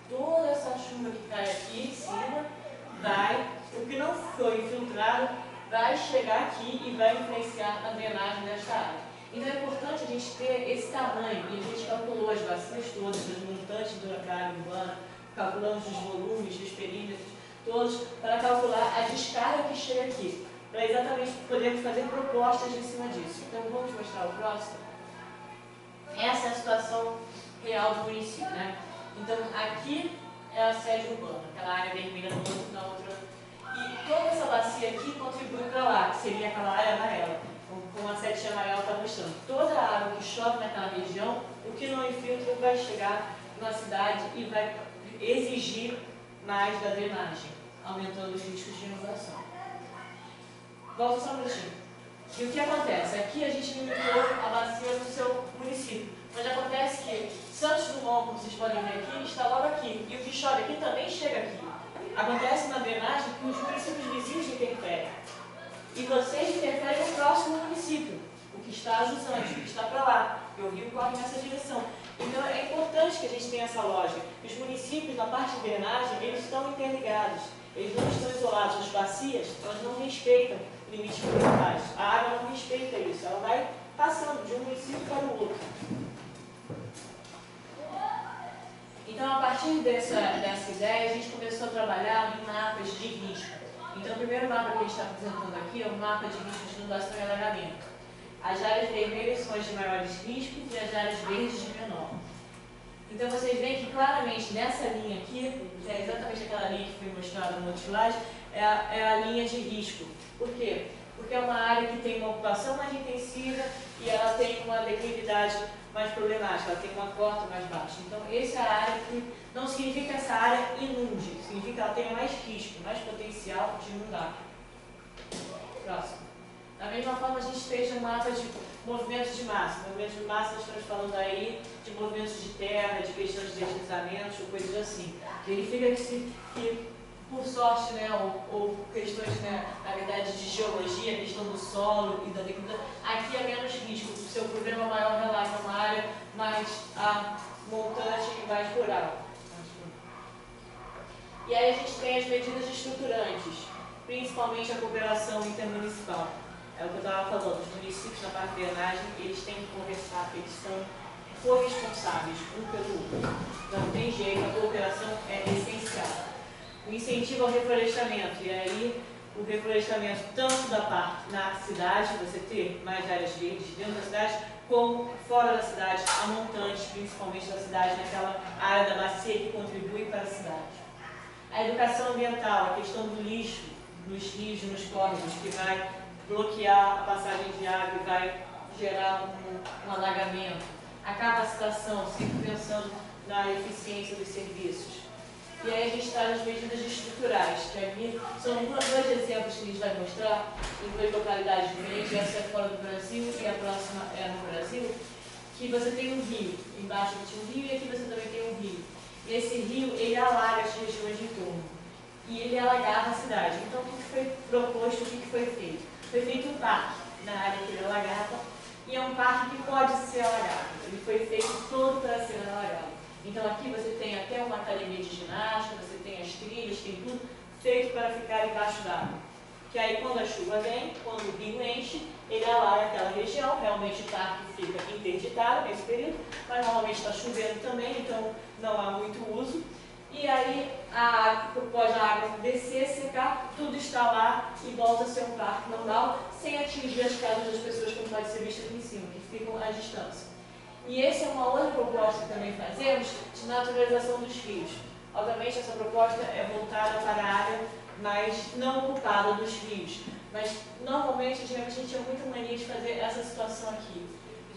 Toda essa chuva que cai aqui em cima, o que não foi infiltrado, vai chegar aqui e vai influenciar na drenagem desta área. Então é importante a gente ter esse tamanho, e a gente calculou as bacias todas, as montantes da área urbana, calculamos os volumes, os perímetros, todos, para calcular a descarga que chega aqui, para exatamente podermos fazer propostas em cima disso. Então vamos mostrar o próximo. Essa é a situação real do município, né? Então aqui é a sede urbana, aquela área vermelha na outra. E toda essa bacia aqui contribui para lá, que seria aquela área amarela, como a setinha amarela está mostrando. Toda a água que chove naquela região, o que não infiltra vai chegar na cidade e vai exigir mais da drenagem, aumentando os riscos de inundação. Volta só um minutinho. E o que acontece? Aqui a gente limitou a bacia no seu município, mas acontece que Santos Dumont, como vocês podem ver aqui, está logo aqui. E o que chove aqui também chega aqui. Acontece na drenagem que os municípios vizinhos interferem. E vocês interferem no próximo município, o que está a jusante, o que está para lá. E o rio corre nessa direção. Então é importante que a gente tenha essa lógica. Os municípios, na parte de drenagem, eles estão interligados. Eles não estão isolados. As bacias, elas não respeitam limites municipais. A água não respeita isso. Ela vai passando de um município para o outro. Então, a partir dessa ideia, a gente começou a trabalhar em mapas de risco. Então, o primeiro mapa que a gente está apresentando aqui é o mapa de risco de inundação e alagamento. As áreas vermelhas são as de maiores riscos e as áreas verdes de menor. Então, vocês veem que claramente nessa linha aqui, que é exatamente aquela linha que foi mostrada no outro slide, é a linha de risco. Por quê? Porque é uma área que tem uma ocupação mais intensiva e ela tem uma declividade mais problemática, ela tem uma cota mais baixa. Então, essa é a área que não significa que essa área inunde, significa que ela tenha mais risco, mais potencial de inundar. Próximo. Da mesma forma, a gente fez um mapa de movimentos de massa. Movimentos de massa, nós estamos falando aí de movimentos de terra, de questões de deslizamentos ou coisas assim. Verifica que por sorte, né, ou questões, né, na verdade, de geologia, questão do solo e da declinação, aqui é menos risco. O seu problema maior relata uma área mais montante e mais rural. E aí a gente tem as medidas estruturantes, principalmente a cooperação intermunicipal. É o que eu estava falando, os municípios na parte de drenagem, eles têm que conversar, eles são corresponsáveis um pelo outro. Não tem jeito, a cooperação é essencial. O incentivo ao reflorestamento, e aí o reflorestamento tanto da parte na cidade, você ter mais áreas verdes dentro da cidade, como fora da cidade, a montantes, principalmente da cidade, naquela área da bacia que contribui para a cidade. A educação ambiental, a questão do lixo nos rios, nos córregos, que vai bloquear a passagem de água e vai gerar um alagamento. A capacitação, sempre pensando na eficiência dos serviços. E aí a gente traz as medidas estruturais, que aqui são dois exemplos que a gente vai mostrar, em duas localidades diferentes, essa é fora do Brasil e a próxima é no Brasil, que você tem um rio, embaixo tinha um rio e aqui você também tem um rio. E esse rio, ele alaga as regiões de entorno. E ele alagava a cidade. Então, o que foi proposto, o que foi feito? Foi feito um parque na área que ele alagava, e é um parque que pode ser alagado. Ele foi feito todo para ser alagado. Então, aqui você tem até uma academia de ginástica, você tem as trilhas, tem tudo feito para ficar embaixo d'água. Que aí, quando a chuva vem, quando o rio enche, ele alaga aquela região, realmente o parque fica interditado nesse período, mas normalmente está chovendo também, então não há muito uso. E aí, após a água descer, secar, tudo está lá e volta a ser um parque normal, sem atingir as casas das pessoas, como pode ser visto aqui em cima, que ficam à distância. E essa é uma outra proposta que também fazemos, de naturalização dos rios. Obviamente, essa proposta é voltada para a área mais não ocupada dos rios, mas normalmente, antigamente, a gente tinha muita mania de fazer essa situação aqui,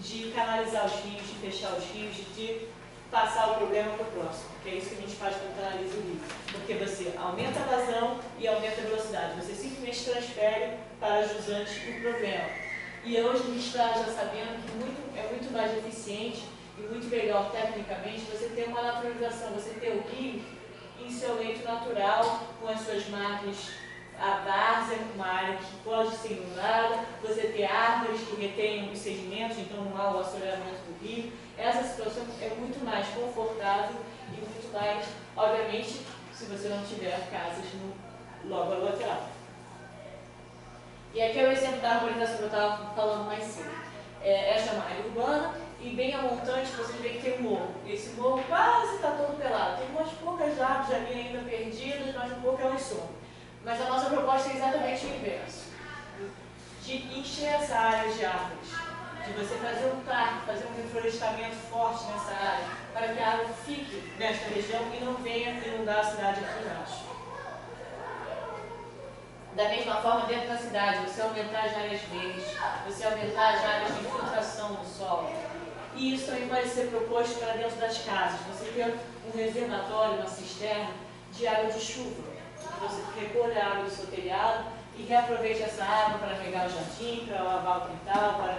de canalizar os rios, de fechar os rios, de passar o problema para o próximo, que é isso que a gente faz quando canaliza o rio. Porque você aumenta a vazão e aumenta a velocidade, você simplesmente transfere para a jusante o problema. E hoje a gente está já sabendo que é muito mais eficiente e muito melhor tecnicamente você ter uma naturalização, você ter o rio em seu leito natural, com as suas margens, a várzea, uma área que pode ser inundada, você ter árvores que retenham os sedimentos, então não há o assoreamento do rio. Essa situação é muito mais confortável e muito mais, obviamente, se você não tiver casas logo ao lateral. E aqui é o exemplo da arborização que eu estava falando mais cedo. Essa é uma área urbana e bem a montante você vê que tem um morro. Esse morro quase está todo pelado. Tem umas poucas árvores ali ainda perdidas, mas um pouco elas somam. Mas a nossa proposta é exatamente o inverso. De encher essa área de árvores. De você fazer um parque, fazer um reflorestamento forte nessa área, para que a água fique nesta região e não venha inundar a cidade aqui embaixo. Da mesma forma, dentro da cidade, você aumentar as áreas verdes, você aumentar as áreas de infiltração do solo. E isso também pode ser proposto para dentro das casas. Você ter um reservatório, uma cisterna de água de chuva. Você recolhe a água do seu telhado e reaproveite essa água para regar o jardim, para lavar o quintal, para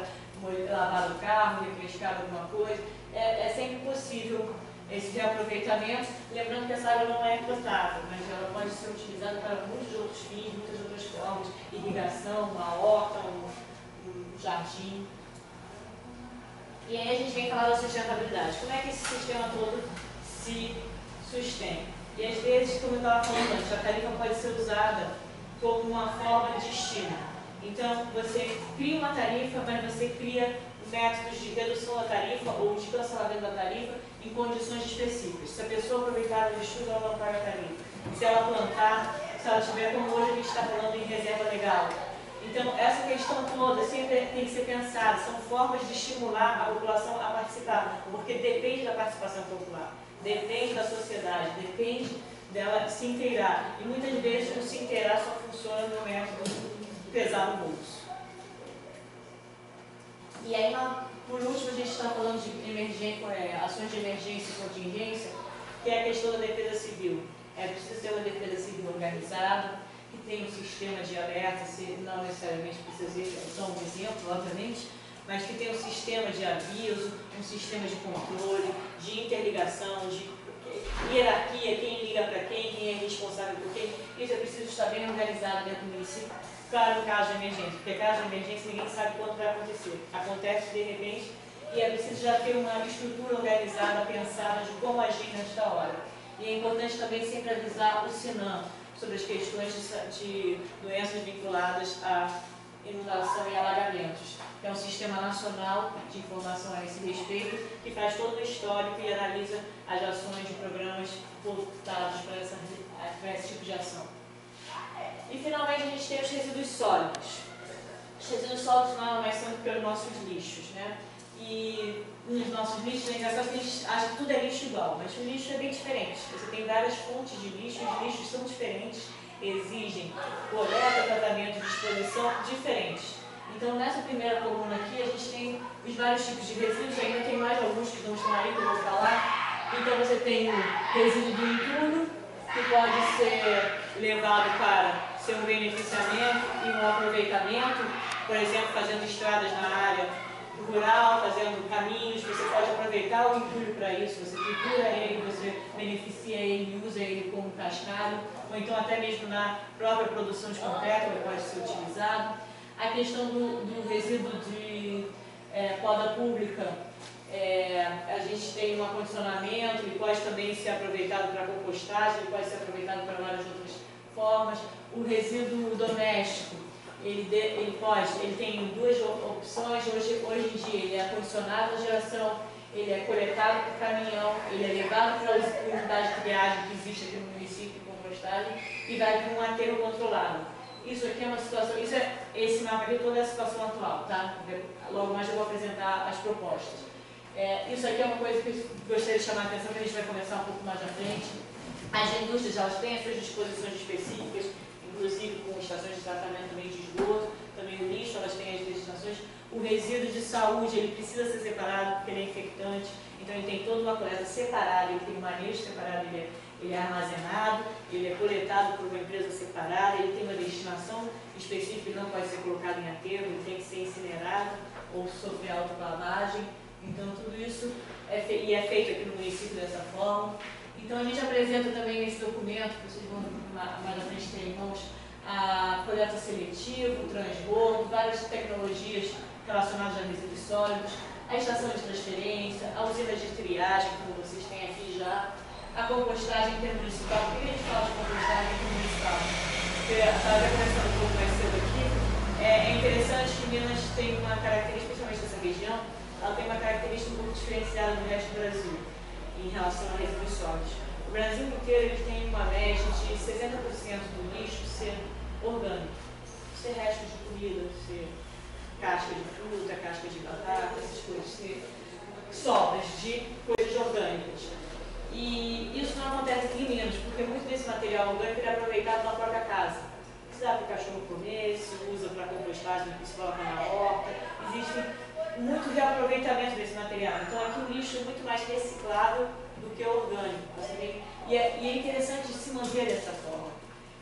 lavar o carro, refrescar alguma coisa. É sempre possível esse reaproveitamento, lembrando que essa água não é potável, mas ela pode ser utilizada para muitos outros fins, muitas outras formas, irrigação, uma horta, um jardim. E aí a gente vem falar da sustentabilidade. Como é que esse sistema todo se sustém? E às vezes, como eu estava falando antes, a tarifa pode ser usada como uma forma de estímulo. Então, você cria uma tarifa, mas você cria métodos de redução da tarifa ou de cancelamento da tarifa em condições específicas. Se a pessoa aproveitar o estudo, ela não paga a tarifa. Se ela plantar, se ela tiver, como hoje a gente está falando em reserva legal. Então, essa questão toda sempre tem que ser pensada. São formas de estimular a população a participar, porque depende da participação popular, depende da sociedade, depende dela se inteirar. E muitas vezes o se inteirar só funciona no método pesar no bolso. E aí, por último, a gente está falando de ações de emergência e contingência, que é a questão da defesa civil. É preciso ter uma defesa civil organizada, que tenha um sistema de alerta, não necessariamente precisa ser só um exemplo, obviamente, mas que tenha um sistema de aviso, um sistema de controle, de interligação, de hierarquia, quem liga para quem é responsável por quem. Isso é preciso estar bem organizado dentro do município. Claro, no caso de emergência, porque caso de emergência ninguém sabe quando vai acontecer. Acontece de repente e é preciso já ter uma estrutura organizada, pensada de como agir nesta hora. E é importante também sempre avisar o SINAM sobre as questões de doenças vinculadas à inundação e alagamentos. É um sistema nacional de informação a esse respeito que faz todo o histórico e analisa as ações de programas voltados para esse tipo de ação. E finalmente a gente tem os resíduos sólidos. Os resíduos sólidos nada mais são do que os nossos lixos, né? E nos nossos lixos é engraçado que a gente acha que tudo é lixo igual, mas o lixo é bem diferente. Você tem várias fontes de lixo, os lixos são diferentes, exigem coleta, tratamento e disposição diferentes. Então nessa primeira coluna aqui a gente tem os vários tipos de resíduos, ainda tem mais alguns que vamos chamar aí que eu vou falar. Então você tem o resíduo do entulho, que pode ser levado para ser um beneficiamento e um aproveitamento, por exemplo, fazendo estradas na área rural, fazendo caminhos, você pode aproveitar o entulho para isso, você tritura ele, você beneficia ele, usa ele como cascalho, ou então até mesmo na própria produção de concreto ele pode ser utilizado. A questão do resíduo de poda pública, a gente tem um acondicionamento, ele pode também ser aproveitado para compostagem, ele pode ser aproveitado para várias outras formas. O resíduo doméstico, ele tem duas opções. Hoje em dia ele é acondicionado na geração, ele é coletado por caminhão, ele é levado para a unidade de triagem que existe aqui no município de compostagem e vai para um aterro controlado. Isso aqui é uma situação, esse mapa aqui toda é a situação atual, tá? Logo mais eu vou apresentar as propostas. Isso aqui é uma coisa que eu gostaria de chamar a atenção, que a gente vai conversar um pouco mais à frente. As indústrias elas têm as suas disposições específicas, inclusive com estações de tratamento também de esgoto, também o lixo, elas têm as legislações. O resíduo de saúde, ele precisa ser separado porque ele é infectante, então ele tem toda uma coleta separada, ele tem um manejo separado, ele é armazenado, ele é coletado por uma empresa separada, ele tem uma destinação específica, ele não pode ser colocado em aterro, ele tem que ser incinerado ou sofrer autoclavagem. Então tudo isso é feito aqui no município dessa forma. Então a gente apresenta também nesse documento, que vocês vão mais à frente ter em mãos, a coleta seletiva, o transbordo, várias tecnologias relacionadas a resíduos sólidos, a estação de transferência, a usina de triagem, como vocês têm aqui já, a compostagem intermunicipal. Por que a gente fala de compostagem intermunicipal? Porque a senhora vai começando um pouco mais cedo aqui. É interessante que Minas tem uma característica, especialmente dessa região, ela tem uma característica um pouco diferenciada do resto do Brasil em relação a resíduos sólidos. O Brasil inteiro ele tem uma média de 60% do lixo ser orgânico, ser restos de comida, ser casca de fruta, casca de batata, essas coisas, ser sobras de coisas orgânicas. E isso não acontece aqui em Minas, porque muito desse material orgânico é aproveitado na própria casa. Se dá para o cachorro comer, se usa para compostagem, se coloca na horta. Existe muito reaproveitamento desse material. Então aqui o lixo é muito mais reciclável do que o orgânico. E é interessante se manter dessa forma,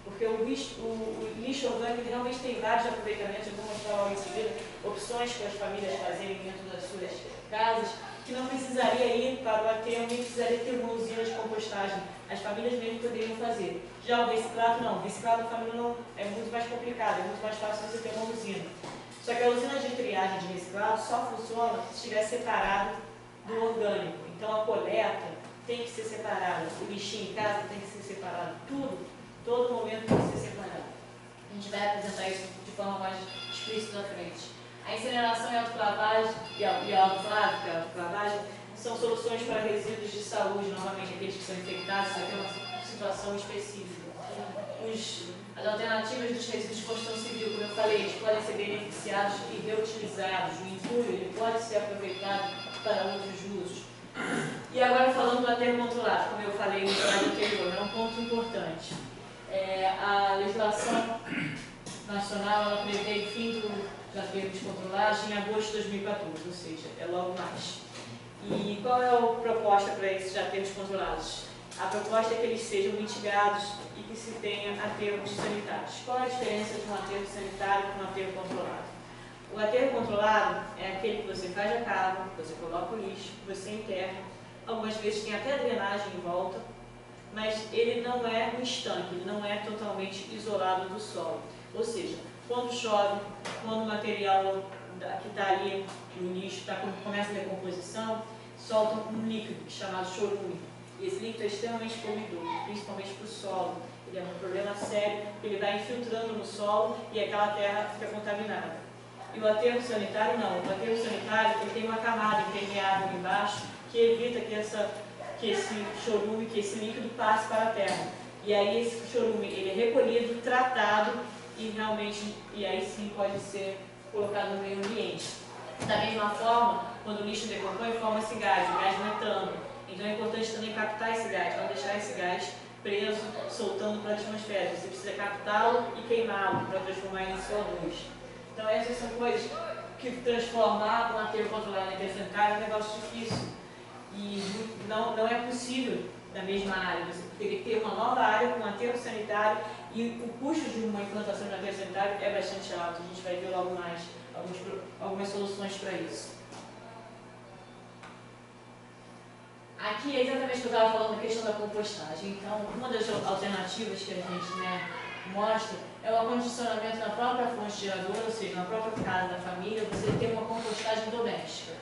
porque o lixo orgânico realmente tem vários aproveitamentos. Eu vou mostrar logo em seguida opções para as famílias fazerem dentro das suas casas. que não precisaria ir para o aterro, nem precisaria ter uma usina de compostagem. As famílias mesmo poderiam fazer. Já o reciclado não. O reciclado da família não, é muito mais complicado, é muito mais fácil você ter uma usina. Só que a usina de triagem de reciclado só funciona se estiver separado do orgânico. Então a coleta tem que ser separada, o lixinho em casa tem que ser separado, tudo, todo momento tem que ser separado. A gente vai apresentar isso de forma mais explícita na frente. A incineração e autoclavagem, e a autoclavagem são soluções para resíduos de saúde, normalmente aqueles que são infectados, isso aqui é uma situação específica. As alternativas dos resíduos de construção civil, como eu falei, eles podem ser beneficiados e reutilizados. O entulho ele pode ser aproveitado para outros usos. E agora falando do aterro controlado, como eu falei no slide anterior, é um ponto importante. A legislação nacional ela prevê o fim dos aterros controlados em agosto de 2014, ou seja, é logo mais. E qual é a proposta para esses aterros controlados? A proposta é que eles sejam mitigados e que se tenha aterros sanitários. Qual é a diferença de um aterro sanitário para um aterro controlado? O aterro controlado é aquele que você faz a cava, você coloca o lixo, você enterra, algumas vezes tem até drenagem em volta, mas ele não é um estanque, ele não é totalmente isolado do solo. Ou seja, quando chove, quando o material que está ali, o lixo começa a decomposição, solta um líquido chamado chorume. E esse líquido é extremamente poluidor, principalmente para o solo. Ele é um problema sério, porque ele vai infiltrando no solo e aquela terra fica contaminada. E o aterro sanitário não. O aterro sanitário ele tem uma camada impermeável embaixo que evita que esse chorume, que esse líquido passe para a terra. E aí esse chorume ele é recolhido, tratado e realmente, e aí sim pode ser colocado no meio ambiente. Da mesma forma, quando o lixo decompõe, forma-se gás, o gás metano. Então é importante também captar esse gás, não deixar esse gás preso, soltando para a atmosfera. Você precisa captá-lo e queimá-lo para transformar ele em CO2. Então essas são coisas que transformar um aterro controlado em aterro sanitário é um negócio difícil. E não é possível na mesma área. Você teria que ter uma nova área com um aterro sanitário e o custo de uma implantação de aterro sanitário é bastante alto. A gente vai ver logo mais algumas soluções para isso. Aqui é exatamente o que eu estava falando, a questão da compostagem. Então, uma das alternativas que a gente mostra é o acondicionamento na própria fonte geradora, ou seja, na própria casa da família, você tem uma compostagem doméstica.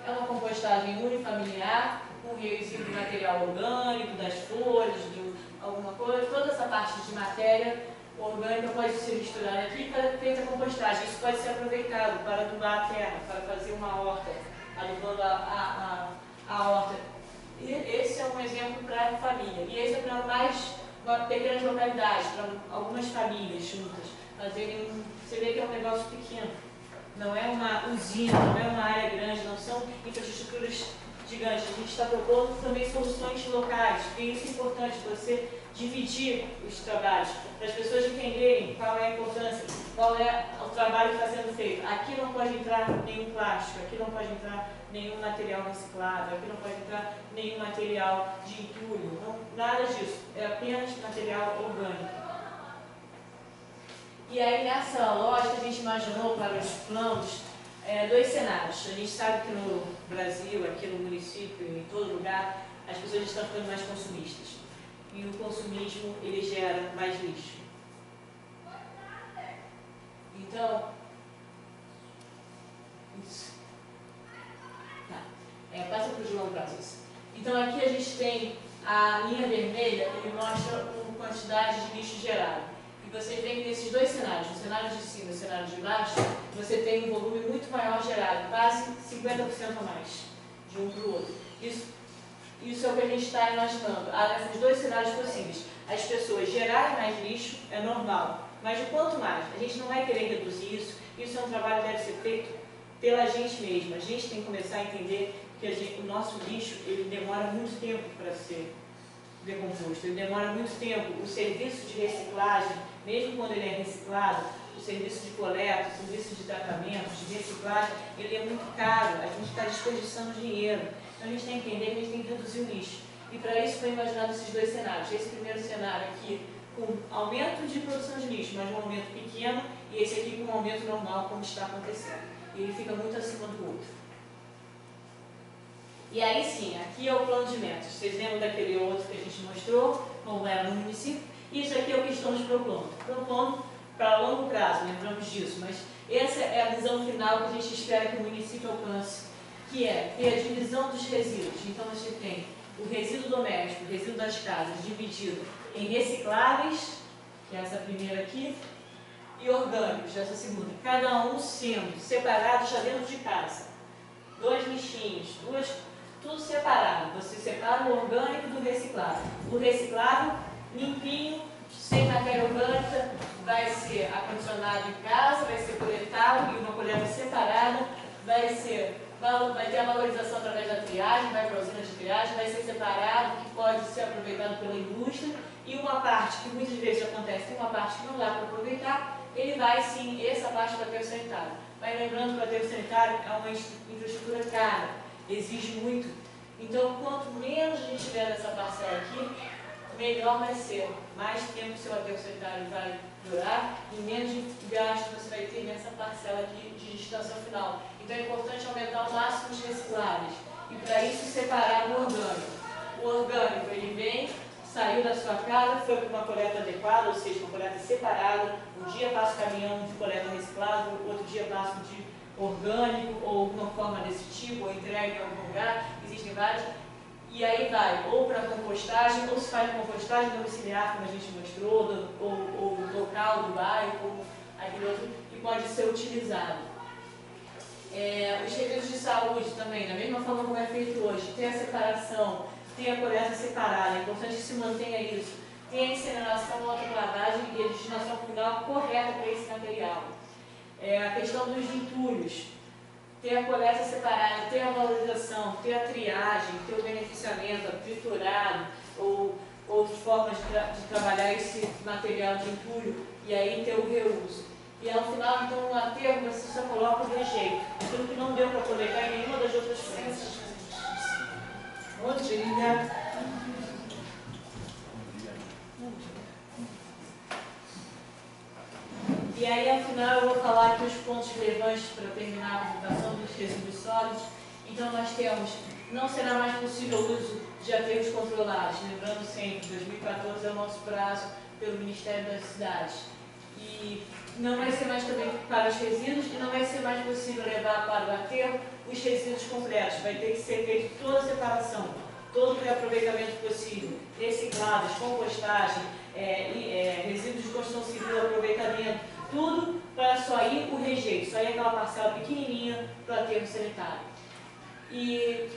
É uma compostagem unifamiliar, com resíduo de material orgânico, das folhas, de alguma coisa, toda essa parte de matéria orgânica pode ser misturada aqui para ter a compostagem. Isso pode ser aproveitado para adubar a terra, para fazer uma horta, adubando a horta. E esse é um exemplo para a família. E esse é para pequenas localidades, para algumas famílias juntas. Você vê que é um negócio pequeno. Não é uma usina, não é uma área grande, não são infraestruturas gigantes. A gente está propondo também soluções locais. E isso é importante, você dividir os trabalhos, para as pessoas entenderem qual é a importância, qual é o trabalho que está sendo feito. Aqui não pode entrar nenhum plástico, aqui não pode entrar nenhum material reciclado, aqui não pode entrar nenhum material de entulho, nada disso, é apenas material orgânico. E aí nessa lógica a gente imaginou para os planos dois cenários. A gente sabe que no Brasil, aqui no município, em todo lugar, as pessoas estão ficando mais consumistas. E o consumismo, ele gera mais lixo. Então, isso. Tá. Passa para o João Brazos. Então aqui a gente tem a linha vermelha, ele mostra uma quantidade de lixo gerado. E vocês veem que nesses dois cenários, no cenário de cima e no cenário de baixo, você tem um volume muito maior gerado, quase 50% a mais, de um para o outro. Isso é o que a gente está imaginando. Há esses dois cenários possíveis. As pessoas gerarem mais lixo é normal, mas o quanto mais? A gente não vai querer reduzir isso. Isso é um trabalho que deve ser feito pela gente mesma. A gente tem que começar a entender que o nosso lixo ele demora muito tempo para ser decomposto, ele demora muito tempo. O serviço de reciclagem, mesmo quando ele é reciclado, o serviço de coleta, o serviço de tratamento, de reciclagem, ele é muito caro, a gente está desperdiçando dinheiro. Então a gente tem que entender que a gente tem que reduzir o lixo. E para isso foi imaginado esses dois cenários. Esse primeiro cenário aqui com aumento de produção de lixo, mas um aumento pequeno, e esse aqui com um aumento normal, como está acontecendo. E ele fica muito acima do outro. E aí sim, aqui é o plano de metas. Vocês lembram daquele outro que a gente mostrou, como era no município? Isso aqui é o que estamos propondo. Propondo para longo prazo, lembramos disso, mas essa é a visão final que a gente espera que o município alcance, que é ter a divisão dos resíduos. Então você tem o resíduo doméstico, o resíduo das casas, dividido em recicláveis, que é essa primeira aqui, e orgânicos, essa segunda. Cada um sendo separado já dentro de casa. 2 lixinhos, tudo separado. Você separa o orgânico do reciclável. O reciclável, limpinho, sem matéria orgânica, vai ser acondicionado em casa, vai ser coletado em uma coleta separada, vai ter a valorização através da triagem, vai para a usina de triagem, vai ser separado, que pode ser aproveitado pela indústria, e uma parte, que muitas vezes acontece, tem uma parte que não dá para aproveitar, ele vai sim, essa parte do aterro sanitário. Mas lembrando que o aterro sanitário é uma infraestrutura cara, exige muito. Então, quanto menos a gente tiver dessa parcela aqui, melhor vai ser. Mais tempo o seu aterro sanitário vai durar e menos gasto você vai ter nessa parcela aqui de destinação final. Então é importante aumentar o máximo de recicláveis. E para isso separar o orgânico. O orgânico, ele vem, saiu da sua casa, foi para uma coleta adequada, ou seja, uma coleta separada. Um dia passa o caminhão de coleta reciclável, outro dia passa o de orgânico, ou alguma forma desse tipo, ou entregue em algum lugar. Existem vários. E aí vai ou para compostagem, ou se faz compostagem domiciliar, como a gente mostrou, ou local do bairro, ou aquele outro, que pode ser utilizado. Os resíduos de saúde também, da mesma forma como é feito hoje, tem a separação, tem a coleta separada, é importante que se mantenha isso. Tem a incineração, a autoclavagem e a destinação final correta para esse material. A questão dos entulhos. Ter a coleta separada, ter a valorização, ter a triagem, ter o beneficiamento, o triturado, ou outras formas de trabalhar esse material de entulho, e aí ter o reuso. E ao final, então, no aterro, você só coloca o rejeito, aquilo que não deu para aproveitar em nenhuma das outras frentes. Bom dia. E aí, ao final, eu vou falar aqui os pontos relevantes para terminar a apresentação dos resíduos sólidos. Então, nós temos, não será mais possível o uso de aterros controlados, lembrando sempre, 2014 é o nosso prazo pelo Ministério das Cidades. E não vai ser mais também para os resíduos, e não vai ser mais possível levar para o aterro os resíduos completos. Vai ter que ser feita toda a separação, todo o reaproveitamento possível, reciclados, compostagem, resíduos de construção civil, aproveitamento, tudo para só ir o rejeito, só ir aquela parcela pequenininha para o aterro sanitário. E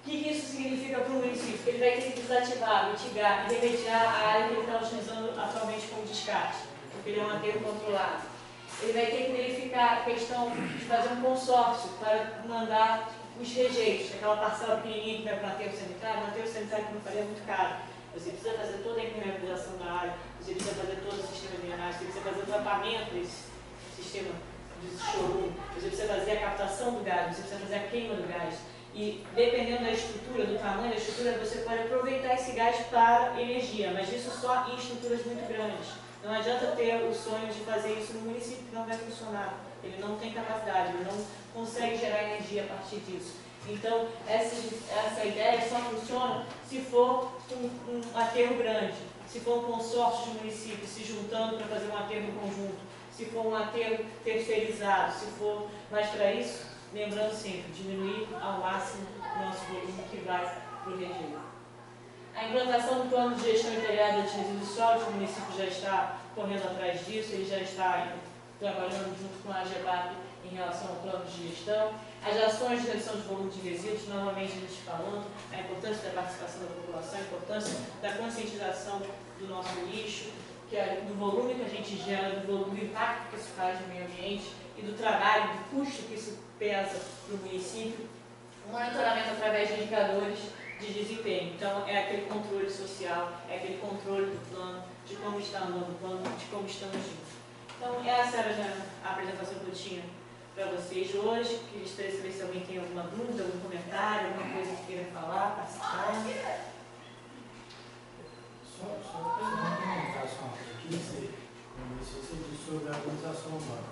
o que isso significa para o município? Ele vai ter que desativar, mitigar e remediar a área que ele está utilizando atualmente como descarte, porque ele é um aterro controlado. Ele vai ter que verificar a questão de fazer um consórcio para mandar os rejeitos, aquela parcela pequenininha que vai para o aterro sanitário. O aterro sanitário, como eu falei, é muito caro. Você precisa fazer toda a impermeabilização da área, você precisa fazer todo o sistema de drenagem, você precisa fazer o tratamento desse sistema de chorume, você precisa fazer a captação do gás, você precisa fazer a queima do gás. E dependendo da estrutura, do tamanho da estrutura, você pode aproveitar esse gás para energia, mas isso só em estruturas muito grandes. Não adianta ter o sonho de fazer isso no município, que não vai funcionar. Ele não tem capacidade, ele não consegue gerar energia a partir disso. Então, essa ideia só funciona se for um aterro grande, se for um consórcio de municípios se juntando para fazer um aterro conjunto, se for um aterro terceirizado, se for. Mas para isso, lembrando sempre, diminuir ao máximo o nosso volume que vai para o rejeito. A implantação do plano de gestão integrada de resíduos sólidos, o município já está correndo atrás disso, ele já está trabalhando junto com a AGEBAP em relação ao plano de gestão. As ações de redução de volume de resíduos, novamente a gente falando, a importância da participação da população, a importância da conscientização do nosso lixo, do volume que a gente gera, do volume, do impacto que isso faz no meio ambiente e do trabalho, do custo que isso pesa para o município. O monitoramento através de indicadores de desempenho. Então, é aquele controle social, é aquele controle do plano, de como está andando o plano, de como estamos juntos. Então, essa era a apresentação que eu tinha para vocês hoje. Queria saber se alguém tem alguma dúvida, algum comentário, alguma coisa que queira falar, participar. Só uma comunicação aqui, você disse sobre a organização urbana.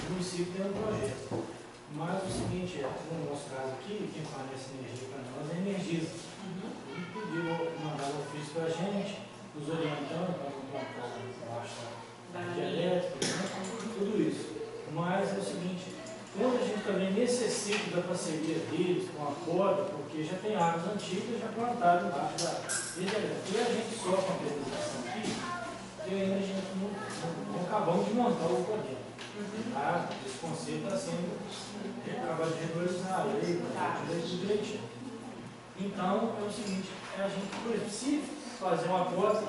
O município tem um projeto Mas o seguinte, no nosso caso aqui, quem fornece energia para nós é a Energisa. Ele pediu, mandaram ofício para a gente, nos orientando para implantar a energia elétrica, tudo isso. Mas é o seguinte, quando a gente também necessita da parceria deles com a Coda, porque já tem áreas antigas já plantadas embaixo da rede, e a gente só com a periodização aqui, e ainda a gente não acabamos de montar o projeto. Esse conceito está sendo acabado de regularizar a lei, direitinho. Então, é o seguinte, a gente, por exemplo, se fazer uma aposta,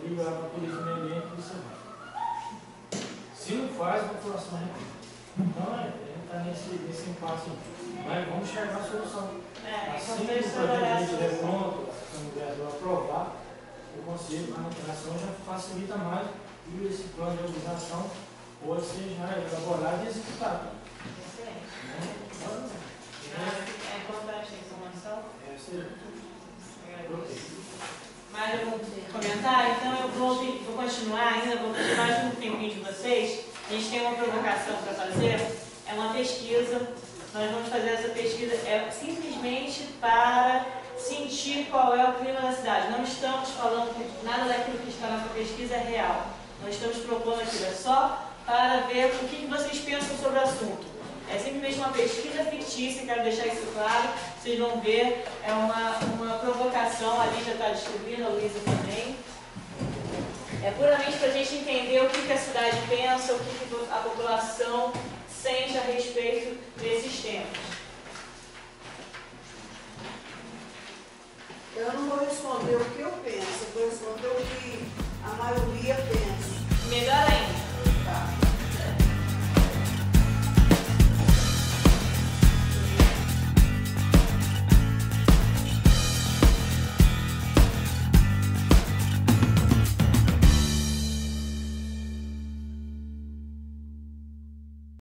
liga lá para a polícia do meio ambiente e você vai. Se não faz, a população reclama. Então, a gente está nesse impasse. Mas vamos chegar à solução. Assim que o projeto estiver pronto, o vereador aprovar, o conselho, a operação já facilita mais e esse plano de organização pode ser já elaborado e executado. Excelente. É importante a informação? Mais algum comentário? Então eu vou continuar ainda, vou pedir mais um tempinho de vocês. A gente tem uma provocação para fazer, é uma pesquisa. Nós vamos fazer essa pesquisa simplesmente para sentir qual é o clima da cidade. Não estamos falando que nada daquilo que está na pesquisa é real. Nós estamos propondo aquilo, é só para ver o que vocês pensam sobre o assunto. É simplesmente uma pesquisa fictícia, quero deixar isso claro. Vocês vão ver, é uma provocação, a Lígia está distribuindo, a Luísa também. É puramente para a gente entender o que a cidade pensa, o que a população sente a respeito desses temas. Eu não vou responder o que eu penso, eu vou responder o que a maioria